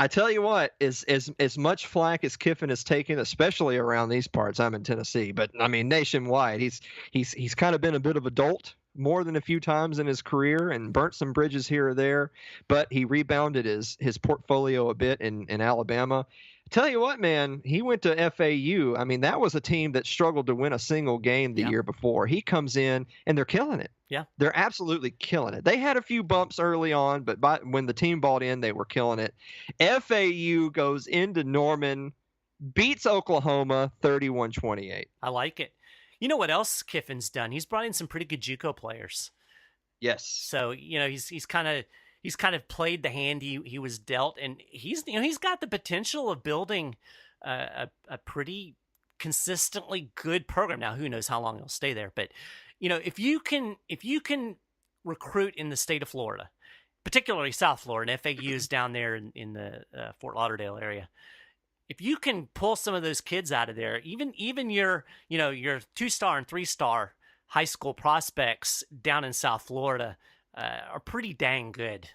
I tell you what, as much flack as Kiffin has taken, especially around these parts. I'm in Tennessee, but I mean nationwide, he's kind of been a bit of a dolt more than a few times in his career and burnt some bridges here or there. But he rebounded his portfolio a bit in Alabama. Tell you what, man, he went to FAU. I mean, that was a team that struggled to win a single game the Yeah. year before. He comes in and they're killing it. Yeah. They're absolutely killing it. They had a few bumps early on, but when the team bought in, they were killing it. FAU goes into Norman, beats Oklahoma 31-28. I like it. You know what else Kiffin's done? He's brought in some pretty good JUCO players. Yes. So he's kind of played the hand he was dealt, and he's got the potential of building a pretty consistently good program. Now, who knows how long he'll stay there? But if you can recruit in the state of Florida, particularly South Florida, and FAU is down there in the Fort Lauderdale area. If you can pull some of those kids out of there, even your 2-star and 3-star high school prospects down in South Florida are pretty dang good.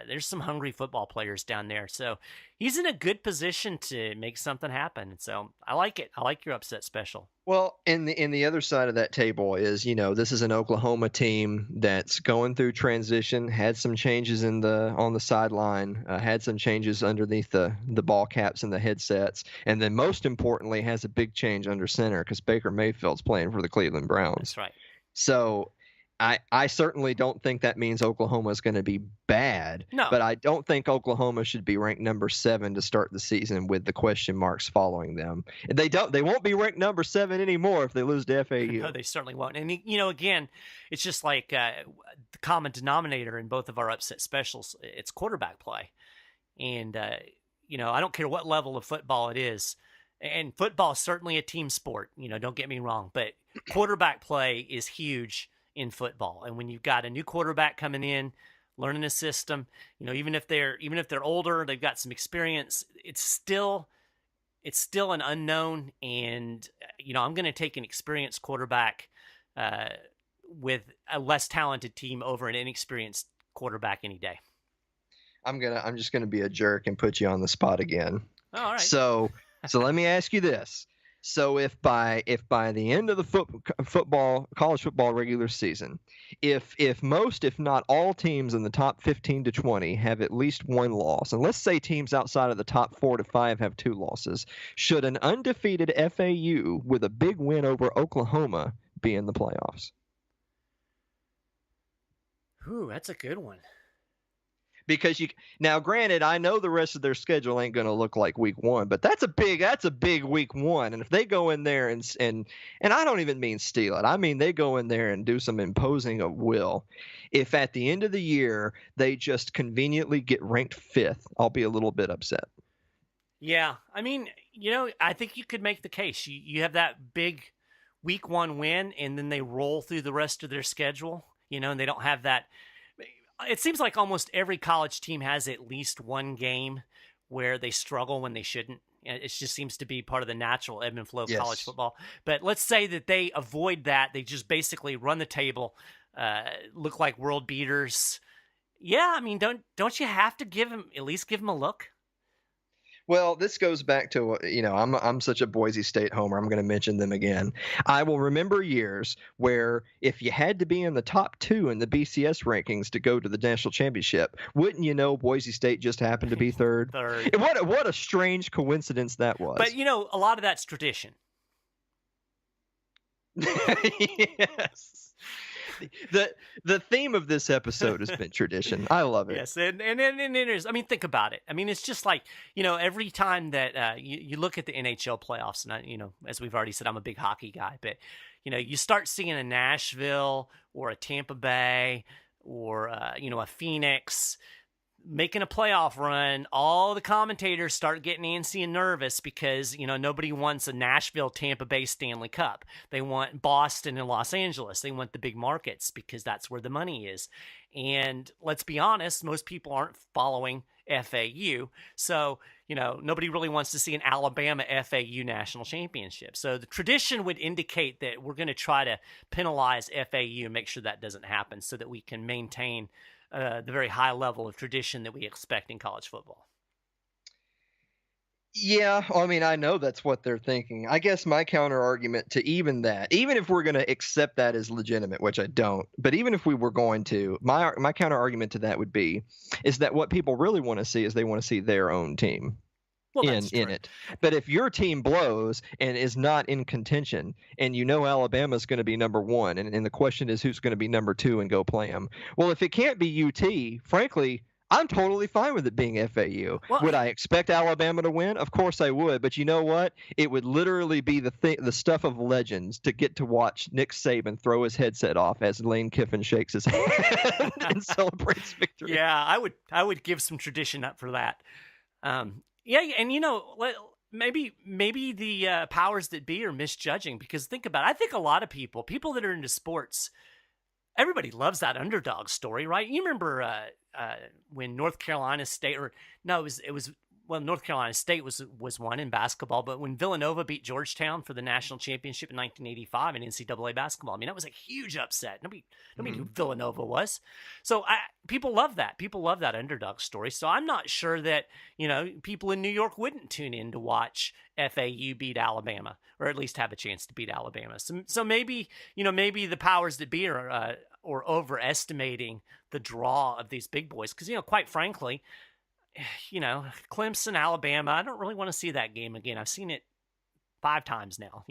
There's some hungry football players down there, so he's in a good position to make something happen. So I like it. I like your upset special. Well, in the other side of that table is, this is an Oklahoma team that's going through transition, had some changes on the sideline, had some changes underneath the ball caps and the headsets, and then most importantly has a big change under center because Baker Mayfield's playing for the Cleveland Browns. That's right. So I certainly don't think that means Oklahoma is going to be bad. No. But I don't think Oklahoma should be ranked number 7 to start the season with the question marks following them. They won't be ranked number 7 anymore if they lose to FAU. No, they certainly won't. And again, it's just like the common denominator in both of our upset specials. It's quarterback play, and I don't care what level of football it is. And football is certainly a team sport. Don't get me wrong, but quarterback play is huge in football. And when you've got a new quarterback coming in, learning a system, even if they're older, they've got some experience, it's still an unknown. And I'm going to take an experienced quarterback with a less talented team over an inexperienced quarterback any day. I'm just gonna be a jerk and put you on the spot again. Oh, all right. So let me ask you this. So if by the end of the college football regular season, if most, if not all teams in the top 15 to 20 have at least one loss, and let's say teams outside of the top 4 to 5 have 2 losses, should an undefeated FAU with a big win over Oklahoma be in the playoffs? Ooh, that's a good one. Because now, granted, I know the rest of their schedule ain't going to look like week 1, but that's a big week 1. And if they go in there and I don't even mean steal it, I mean they go in there and do some imposing of will. If at the end of the year they just conveniently get ranked 5th, I'll be a little bit upset. Yeah, I mean, I think you could make the case. You have that big week 1 win, and then they roll through the rest of their schedule. And they don't have that. It seems like almost every college team has at least one game where they struggle when they shouldn't. It just seems to be part of the natural ebb and flow of college football. But let's say that they avoid that. They just basically run the table, look like world beaters. Yeah, I mean, don't you have to at least give them a look? Well, this goes back to, I'm such a Boise State homer. I'm going to mention them again. I will remember years where if you had to be in the top 2 in the BCS rankings to go to the national championship, wouldn't you know Boise State just happened to be 3rd? Third. What a strange coincidence that was. But, a lot of that's tradition. Yes. The theme of this episode has been tradition. I love it. Yes, and it is. I mean, think about it. I mean, it's just like, every time that you look at the NHL playoffs, and as we've already said, I'm a big hockey guy, but you start seeing a Nashville or a Tampa Bay or a Phoenix. making a playoff run, all the commentators start getting antsy and nervous because, nobody wants a Nashville, Tampa Bay Stanley Cup. They want Boston and Los Angeles. They want the big markets because that's where the money is. And let's be honest, most people aren't following FAU. So, nobody really wants to see an Alabama FAU national championship. So the tradition would indicate that we're going to try to penalize FAU and make sure that doesn't happen so that we can maintain the very high level of tradition that we expect in college football. Yeah, I mean, I know that's what they're thinking. I guess my counter argument to even that, even if we're going to accept that as legitimate, which I don't, but even if we were going to, my counter argument to that would be, is that what people really want to see is they want to see their own team. Well, in it. But if your team blows and is not in contention, and Alabama's going to be number one, and the question is who's going to be number two and go play them. Well, if it can't be UT, frankly, I'm totally fine with it being FAU. Well, would I expect Alabama to win? Of course I would. But you know what? It would literally be the stuff of legends to get to watch Nick Saban throw his headset off as Lane Kiffin shakes his hand and celebrates victory. Yeah, I would give some tradition up for that. Yeah, and maybe the powers that be are misjudging because think about it. I think a lot of people that are into sports, everybody loves that underdog story, right? You remember when North Carolina State, North Carolina State was one in basketball, but when Villanova beat Georgetown for the national championship in 1985 in NCAA basketball, I mean, that was a huge upset. Nobody knew who Villanova was. So people love that. People love that underdog story. So I'm not sure that, people in New York wouldn't tune in to watch FAU beat Alabama, or at least have a chance to beat Alabama. So maybe, maybe the powers that be are or overestimating the draw of these big boys. Because, quite frankly, Clemson, Alabama, I don't really want to see that game again. I've seen it 5 times now.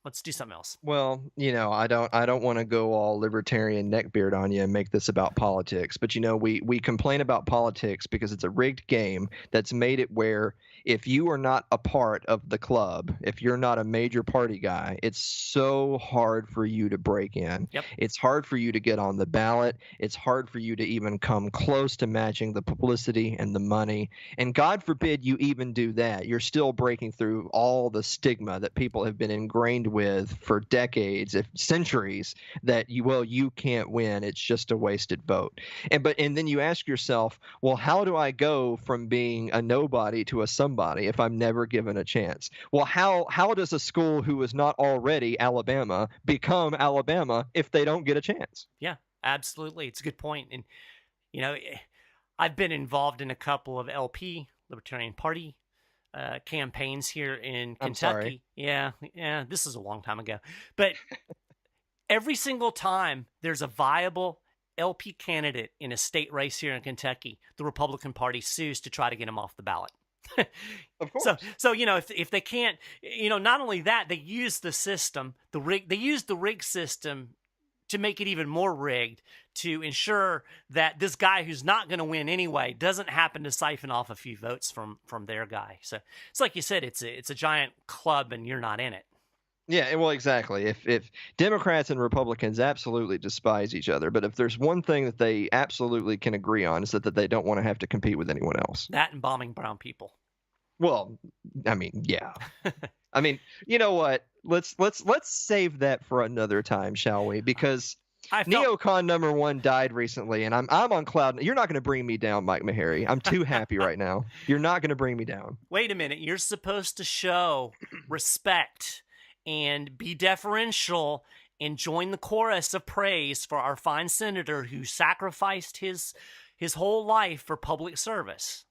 Let's do something else. Well, I don't want to go all libertarian neckbeard on you and make this about politics, but we complain about politics because it's a rigged game that's made it where if you are not a part of the club, if you're not a major party guy, it's so hard for you to break in. Yep. It's hard for you to get on the ballot. It's hard for you to even come close to matching the publicity and the money. And God forbid you even do that. You're still breaking through all the stigma that people have been ingrained with for decades, if centuries, that you can't win. It's just a wasted vote. And then you ask yourself, well, how do I go from being a nobody to a somebody if I'm never given a chance? Well, how does a school who is not already Alabama become Alabama if they don't get a chance? Yeah, absolutely. It's a good point. And I've been involved in a couple of LP, Libertarian Party, campaigns here in Kentucky. I'm sorry. Yeah, this is a long time ago. But every single time there's a viable LP candidate in a state race here in Kentucky, the Republican Party sues to try to get him off the ballot. Of course. So if they can't, not only that, they use the system, they use the rig system to make it even more rigged to ensure that this guy who's not going to win anyway doesn't happen to siphon off a few votes from their guy. So it's like you said, it's a giant club and you're not in it. Yeah, well, exactly. If Democrats and Republicans absolutely despise each other, but if there's one thing that they absolutely can agree on is that they don't want to have to compete with anyone else. That and bombing brown people. Well, I mean, yeah. I mean, you know what? Let's save that for another time, shall we? Because Neocon number 1 died recently, and I'm on cloud. You're not going to bring me down, Mike Maharrey. I'm too happy right now. You're not going to bring me down. Wait a minute. You're supposed to show respect and be deferential and join the chorus of praise for our fine senator who sacrificed his whole life for public service.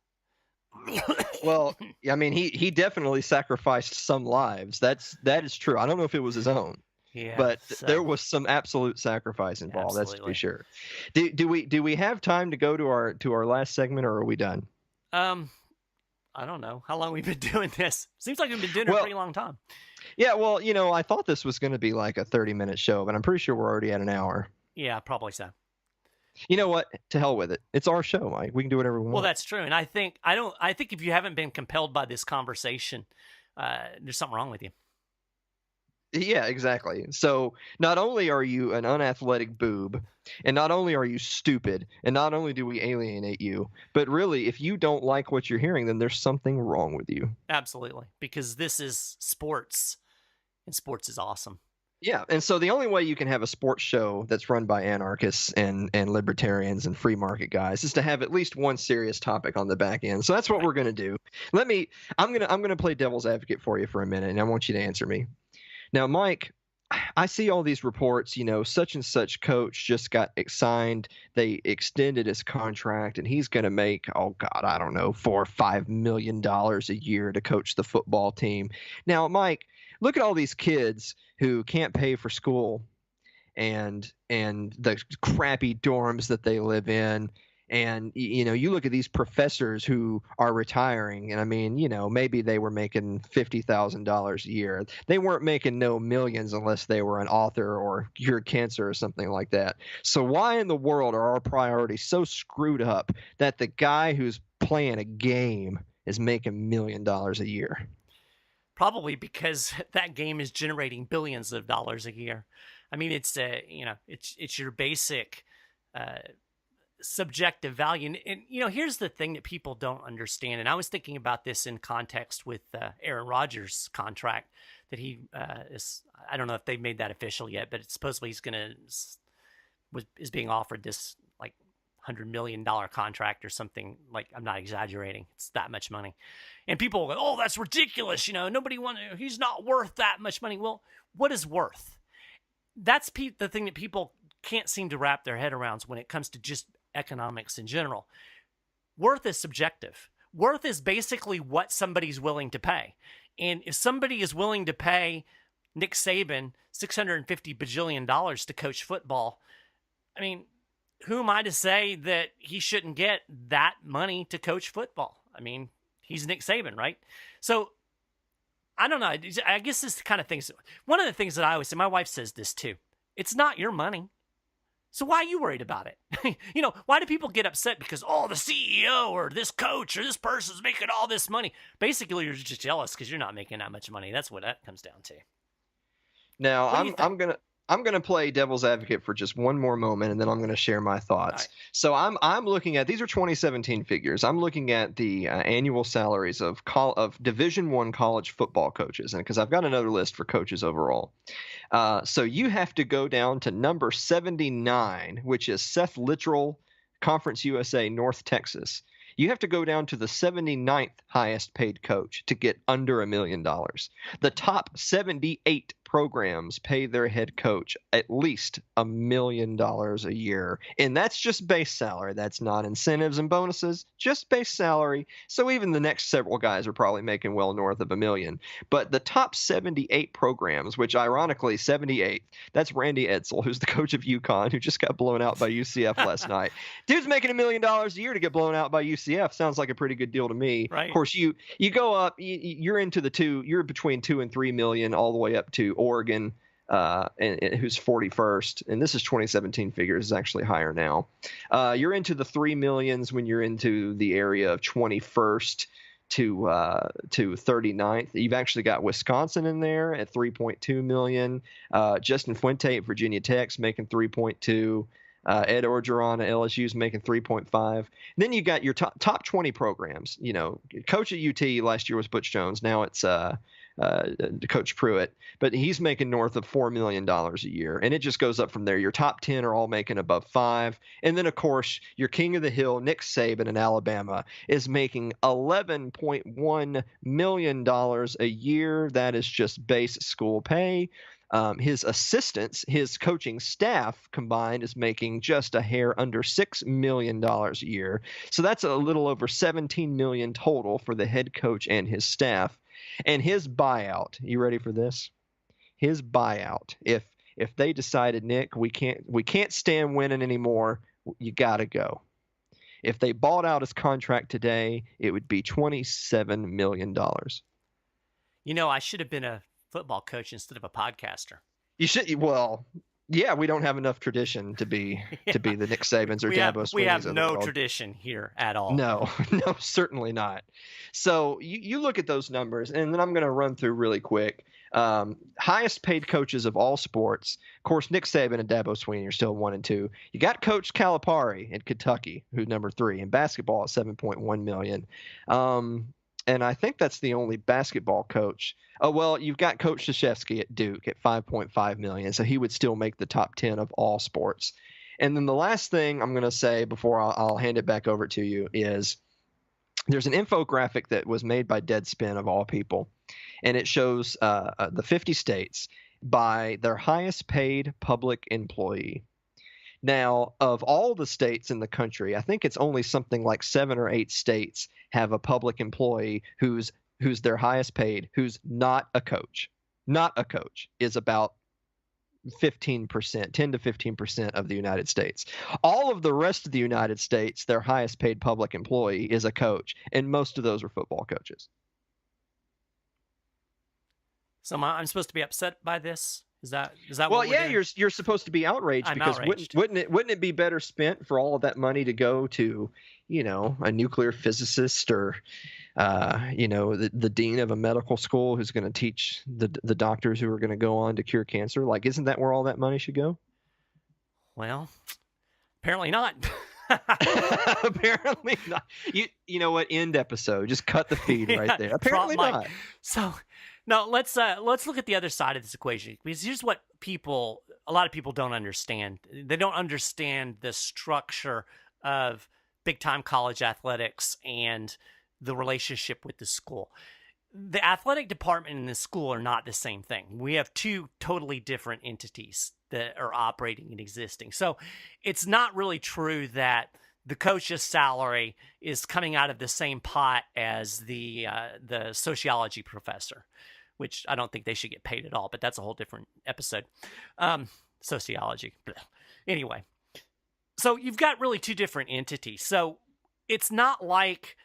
Well, I mean, he definitely sacrificed some lives. That is true. I don't know if it was his own. Yeah, but there was some absolute sacrifice involved. Absolutely. That's for sure. Do we have time to go to our last segment, or are we done? I don't know how long we've been doing this. Seems like we've been doing it a pretty long time. Yeah, well, I thought this was going to be like a 30-minute show, but I'm pretty sure we're already at an hour. Yeah, probably so. You know what? To hell with it. It's our show, Mike. We can do whatever we want. Well, that's true. And I think if you haven't been compelled by this conversation, there's something wrong with you. Yeah, exactly. So not only are you an unathletic boob, and not only are you stupid, and not only do we alienate you, but really, if you don't like what you're hearing, then there's something wrong with you. Absolutely, because this is sports, and sports is awesome. Yeah, and so the only way you can have a sports show that's run by anarchists and libertarians and free market guys is to have at least one serious topic on the back end. So that's what Right. we're going to do. I'm going to play devil's advocate for you for a minute, and I want you to answer me. Now, Mike, I see all these reports, such and such coach just got signed. They extended his contract and he's going to make, oh God, I don't know, $4 or $5 million a year to coach the football team. Now, Mike, look at all these kids who can't pay for school and the crappy dorms that they live in. And you look at these professors who are retiring, and I mean, maybe they were making $50,000 a year. They weren't making no millions unless they were an author or cured cancer or something like that. So why in the world are our priorities so screwed up that the guy who's playing a game is making $1 million a year? Probably because that game is generating billions of dollars a year. I mean, it's it's your basic subjective value. And here's the thing that people don't understand. And I was thinking about this in context with Aaron Rodgers' contract that he is. I don't know if they've made that official yet, but it's supposedly he's is being offered this like $100 million contract or something. Like, I'm not exaggerating. It's that much money. And people go, oh, that's ridiculous. He's not worth that much money. Well, what is worth? That's the thing that people can't seem to wrap their head around when it comes to just economics in general. Worth is subjective. Worth is basically what somebody's willing to pay. And if somebody is willing to pay Nick Saban $650 bajillion to coach football, I mean, who am I to say that he shouldn't get that money to coach football? I mean, he's Nick Saban, right? So I don't know. I guess this kind of things. One of the things that I always say, my wife says this too. It's not your money. So why are you worried about it? Why do people get upset because, the CEO or this coach or this person's making all this money? Basically, you're just jealous because you're not making that much money. That's what that comes down to. Now, I'm gonna play devil's advocate for just one more moment, and then I'm gonna share my thoughts. Right. So I'm looking at, these are 2017 figures. I'm looking at the annual salaries of Division I college football coaches, and because I've got another list for coaches overall. So you have to go down to number 79, which is Seth Littrell, Conference USA, North Texas. You have to go down to the 79th highest paid coach to get under $1 million. The top 78 programs pay their head coach at least $1 million a year. And that's just base salary. That's not incentives and bonuses, just base salary. So even the next several guys are probably making well north of $1 million. But the top 78 programs, which ironically 78, that's Randy Edsall, who's the coach of UConn, who just got blown out by UCF last night. Dude's making $1 million a year to get blown out by UCF. Sounds like a pretty good deal to me. Right. Of course, you go up, you're you're between 2 and 3 million, all the way up to Oregon, and who's 41st, and this is 2017 figures, is actually higher now. You're into the 3 millions when you're into the area of 21st to 39th. You've actually got Wisconsin in there at 3.2 million. Justin Fuente at Virginia Tech's making 3.2. Ed Orgeron at LSU is making 3.5. Then you got your top 20 programs. Coach at UT last year was Butch Jones. Now it's Coach Pruitt, but he's making north of $4 million a year, and it just goes up from there. Your top 10 are all making above 5, and then of course your king of the hill, Nick Saban in Alabama, is making $11.1 million a year. That is just base school pay. His assistants, his coaching staff combined, is making just a hair under $6 million a year. So that's a little over $17 million total for the head coach and his staff. And his buyout, you ready for this? His buyout, if they decided, Nick, we can't stand winning anymore, you got to go. If they bought out his contract today, it would be $27 million. I should have been a football coach instead of a podcaster. You should. Well, yeah, we don't have enough tradition to be the Nick Sabans or Dabo Sweeneys. We have no tradition here at all. No, certainly not. So you look at those numbers, and then I'm going to run through really quick. Highest paid coaches of all sports. Of course, Nick Saban and Dabo Swinney are still 1 and 2. You got Coach Calipari in Kentucky, who's number 3 in basketball at 7.1 million. And I think that's the only basketball coach. Oh, well, you've got Coach Krzyzewski at Duke at 5.5 million, so he would still make the top 10 of all sports. And then the last thing I'm going to say before I'll hand it back over to you is there's an infographic that was made by Deadspin of all people, and it shows the 50 states by their highest paid public employee. Now, of all the states in the country, I think it's only something like 7 or 8 states have a public employee who's their highest paid, who's not a coach. Not a coach is about 15%, 10 to 15% of the United States. All of the rest of the United States, their highest paid public employee is a coach, and most of those are football coaches. So I'm supposed to be upset by this? Is that well, what yeah, you're supposed to be outraged because outraged. Wouldn't it be better spent for all of that money to go to, a nuclear physicist or the dean of a medical school who's going to teach the doctors who are going to go on to cure cancer? Like, isn't that where all that money should go? Well, apparently not. Apparently not. You know what? End episode. Just cut the feed right there. Apparently not. So now let's look at the other side of this equation, because here's what a lot of people don't understand. They don't understand the structure of big time college athletics and the relationship with the school. The athletic department and the school are not the same thing. We have two totally different entities that are operating and existing. So it's not really true that the coach's salary is coming out of the same pot as the sociology professor, which I don't think they should get paid at all, but that's a whole different episode. Sociology. Anyway, so you've got really two different entities. So it's not like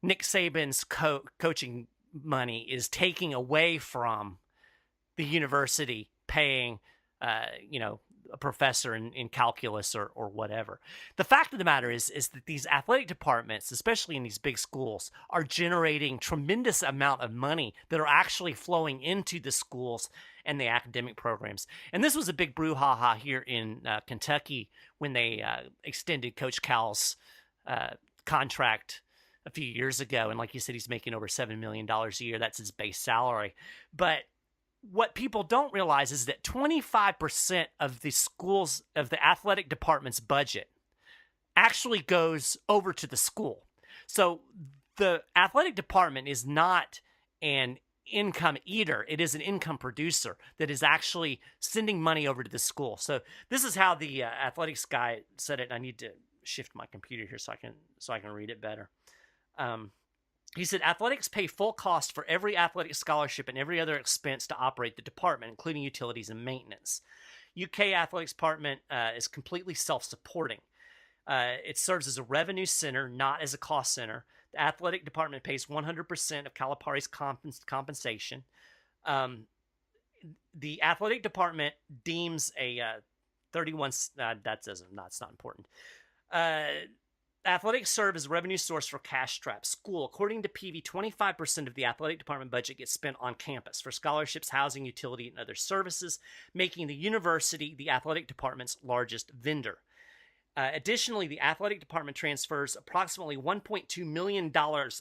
Nick Saban's coaching money is taking away from the university paying, a professor in calculus or whatever. The fact of the matter is that these athletic departments, especially in these big schools, are generating tremendous amount of money that are actually flowing into the schools and the academic programs. And this was a big brouhaha here in Kentucky when they extended Coach Cal's contract a few years ago. And like you said, he's making over $7 million a year. That's his base salary. But what people don't realize is that 25% of the athletic department's budget actually goes over to the school. So the athletic department is not an income eater. It is an income producer that is actually sending money over to the school. So this is how the athletics guy said it. I need to shift my computer here so I can read it better. He said, athletics pay full cost for every athletic scholarship and every other expense to operate the department, including utilities and maintenance. UK athletics department is completely self-supporting. It serves as a revenue center, not as a cost center. The athletic department pays 100% of Calipari's compensation. The athletic department deems a 31. That's not important. Athletics serve as a revenue source for cash strapped school. According to PV, 25% of the athletic department budget gets spent on campus for scholarships, housing, utility, and other services, making the university the athletic department's largest vendor. Additionally, the athletic department transfers approximately $1.2 million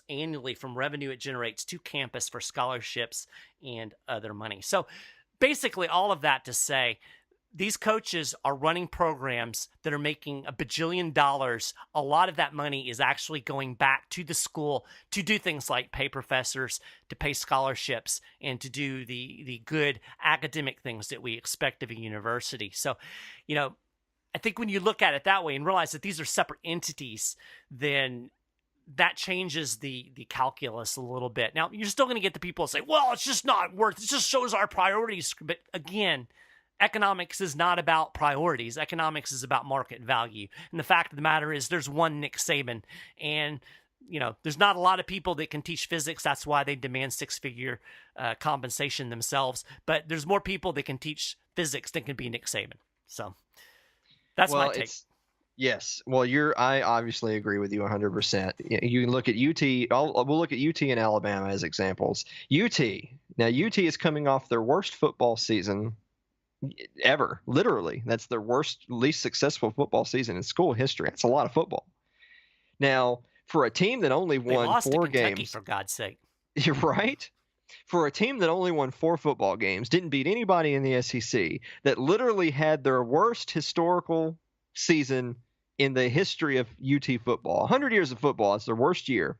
annually from revenue it generates to campus for scholarships and other money. So basically all of that to say, these coaches are running programs that are making $1 bajillion. A lot of that money is actually going back to the school to do things like pay professors, to pay scholarships, and to do the good academic things that we expect of a university. So, I think when you look at it that way and realize that these are separate entities, then that changes the calculus a little bit. Now, you're still going to get the people that say, well, it's just not worth it. It just shows our priorities. But again, economics is not about priorities. Economics is about market value. And the fact of the matter is there's one Nick Saban, and there's not a lot of people that can teach physics. That's why they demand six-figure compensation themselves. But there's more people that can teach physics than can be Nick Saban. So that's my take. Yes. Well, I obviously agree with you 100%. You can look at UT. We'll look at UT and Alabama as examples. UT is coming off their worst football season ever. Literally, that's their worst, least successful football season in school history. That's a lot of football. Now, for a team that only They won lost to 4 Kentucky, games, for God's sake. you're right. For a team that only won 4 football games, didn't beat anybody in the SEC, that literally had their worst historical season in the history of UT football. 100 years of football, it's their worst year.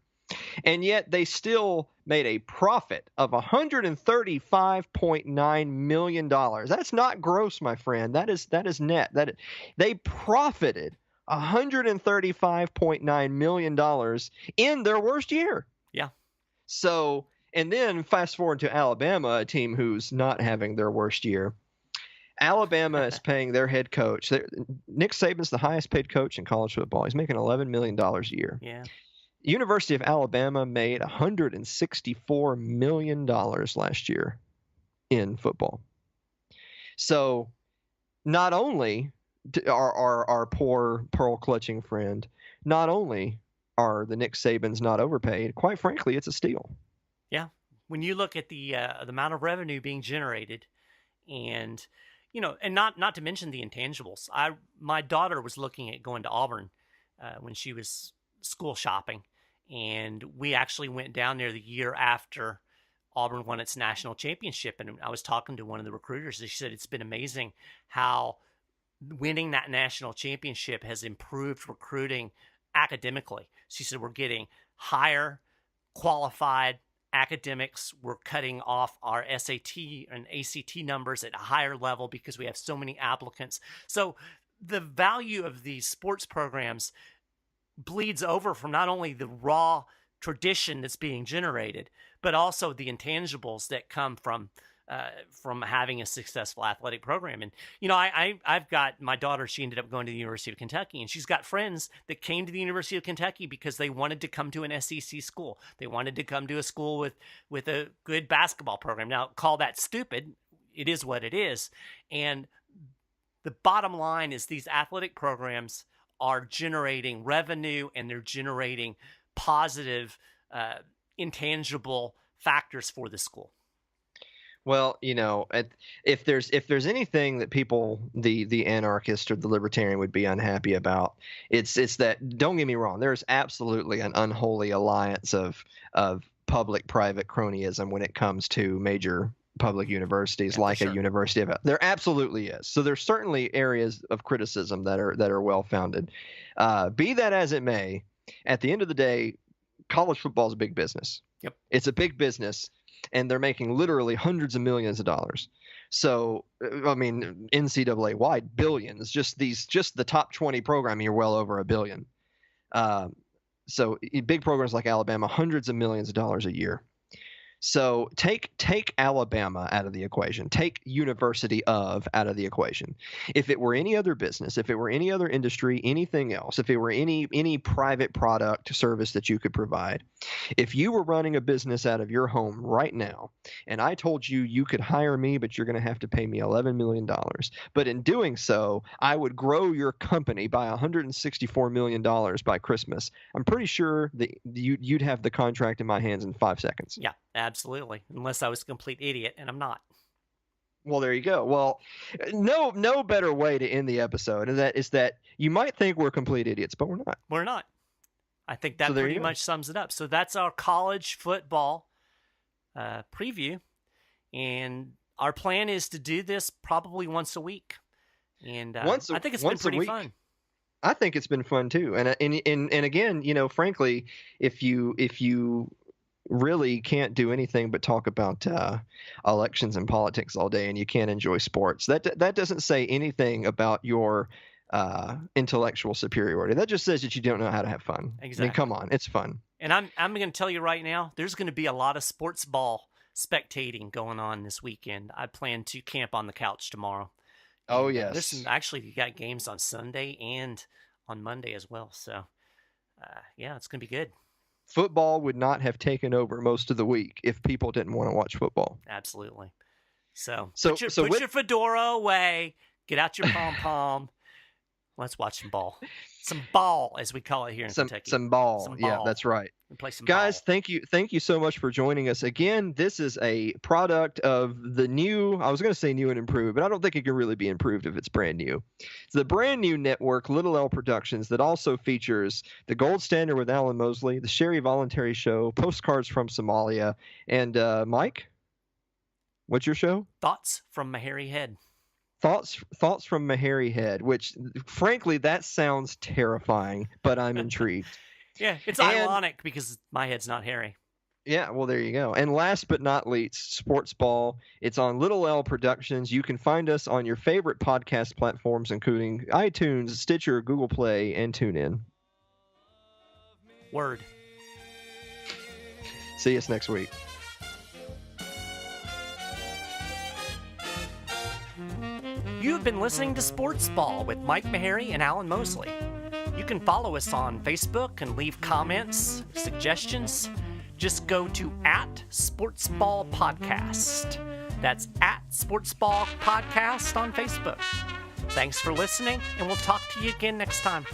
And yet they still made a profit of $135.9 million. That's not gross, my friend. That is net. They profited $135.9 million in their worst year. Yeah. So, and then fast forward to Alabama, a team who's not having their worst year. Alabama is paying their head coach. Nick Saban's the highest paid coach in college football. He's making $11 million a year. Yeah. University of Alabama made $164 million last year in football. So not only are our poor pearl clutching friend, not only are the Nick Sabans not overpaid, quite frankly, it's a steal. Yeah. When you look at the amount of revenue being generated, and and not to mention the intangibles. My daughter was looking at going to Auburn when she was school shopping, and we actually went down there the year after Auburn won its national championship. And I was talking to one of the recruiters, and she said it's been amazing how winning that national championship has improved recruiting academically. She said we're getting higher qualified academics. We're cutting off our SAT and ACT numbers at a higher level because we have so many applicants. So the value of these sports programs bleeds over from not only the raw tradition that's being generated, but also the intangibles that come from having a successful athletic program. And I've got my daughter. She ended up going to the University of Kentucky, and she's got friends that came to the University of Kentucky because they wanted to come to an SEC school. They wanted to come to a school with a good basketball program. Now, call that stupid. It is what it is. And the bottom line is these athletic programs are generating revenue, and they're generating positive, intangible factors for the school. Well, if there's anything that people, the anarchist or the libertarian, would be unhappy about, it's that, don't get me wrong, there's absolutely an unholy alliance of public-private cronyism when it comes to major public universities, like a University of. There absolutely is. So there's certainly areas of criticism that are well founded. Be that as it may, at the end of the day, college football is a big business. Yep, it's a big business, and they're making literally hundreds of millions of dollars. So I mean, NCAA wide billions. Just the top 20 program, you're well over $1 billion. So big programs like Alabama, hundreds of millions of dollars a year. So take Alabama out of the equation. Take University of out of the equation. If it were any other business, if it were any other industry, anything else, if it were any private product service that you could provide, if you were running a business out of your home right now, and I told you you could hire me, but you're going to have to pay me $11 million. But in doing so, I would grow your company by $164 million by Christmas. I'm pretty sure that you'd have the contract in my hands in 5 seconds. Yeah. Absolutely. Unless I was a complete idiot, and I'm not. Well, there you go. Well, no better way to end the episode, and that is that you might think we're complete idiots, but we're not. We're not. I think that pretty much sums it up. So that's our college football preview, and our plan is to do this probably once a week. And I think it's been pretty fun. I think it's been fun too. And again, frankly, if you really can't do anything but talk about elections and politics all day, and you can't enjoy sports, that doesn't say anything about your intellectual superiority. That just says that you don't know how to have fun. Exactly. I mean, come on, it's fun. And I'm going to tell you right now, there's going to be a lot of sports ball spectating going on this weekend. I plan to camp on the couch tomorrow. Oh, yes. You got games on Sunday and on Monday as well. So, yeah, it's going to be good. Football would not have taken over most of the week if people didn't want to watch football. Absolutely. So put your fedora away, get out your pom-pom, Let's watch some ball. Some ball, as we call it here in Kentucky. Some ball. Some Yeah, ball. that's right. And play some Guys, ball. thank you so much for joining us again. This is a product of the new, I was going to say new and improved, but I don't think it can really be improved if it's brand new. It's the brand new network, Little L Productions, that also features The Gold Standard with Alan Mosley, The Sherry Voluntary Show, Postcards from Somalia, and Mike, what's your show? Thoughts from Maharrey Head. Thoughts from Maharrey Head, which frankly that sounds terrifying, but I'm intrigued. Yeah, it's ironic because my head's not hairy. Yeah, well, there you go. And last but not least, SportsBall. It's on Little L Productions. You can find us on your favorite podcast platforms, including iTunes, Stitcher, Google Play, and TuneIn. Word. See us next week. You have been listening to SportsBall with Mike Maharrey and Alan Mosley. You can follow us on Facebook and leave comments, suggestions. Just go to @SportsBall Podcast. That's @SportsBall Podcast on Facebook. Thanks for listening, and we'll talk to you again next time.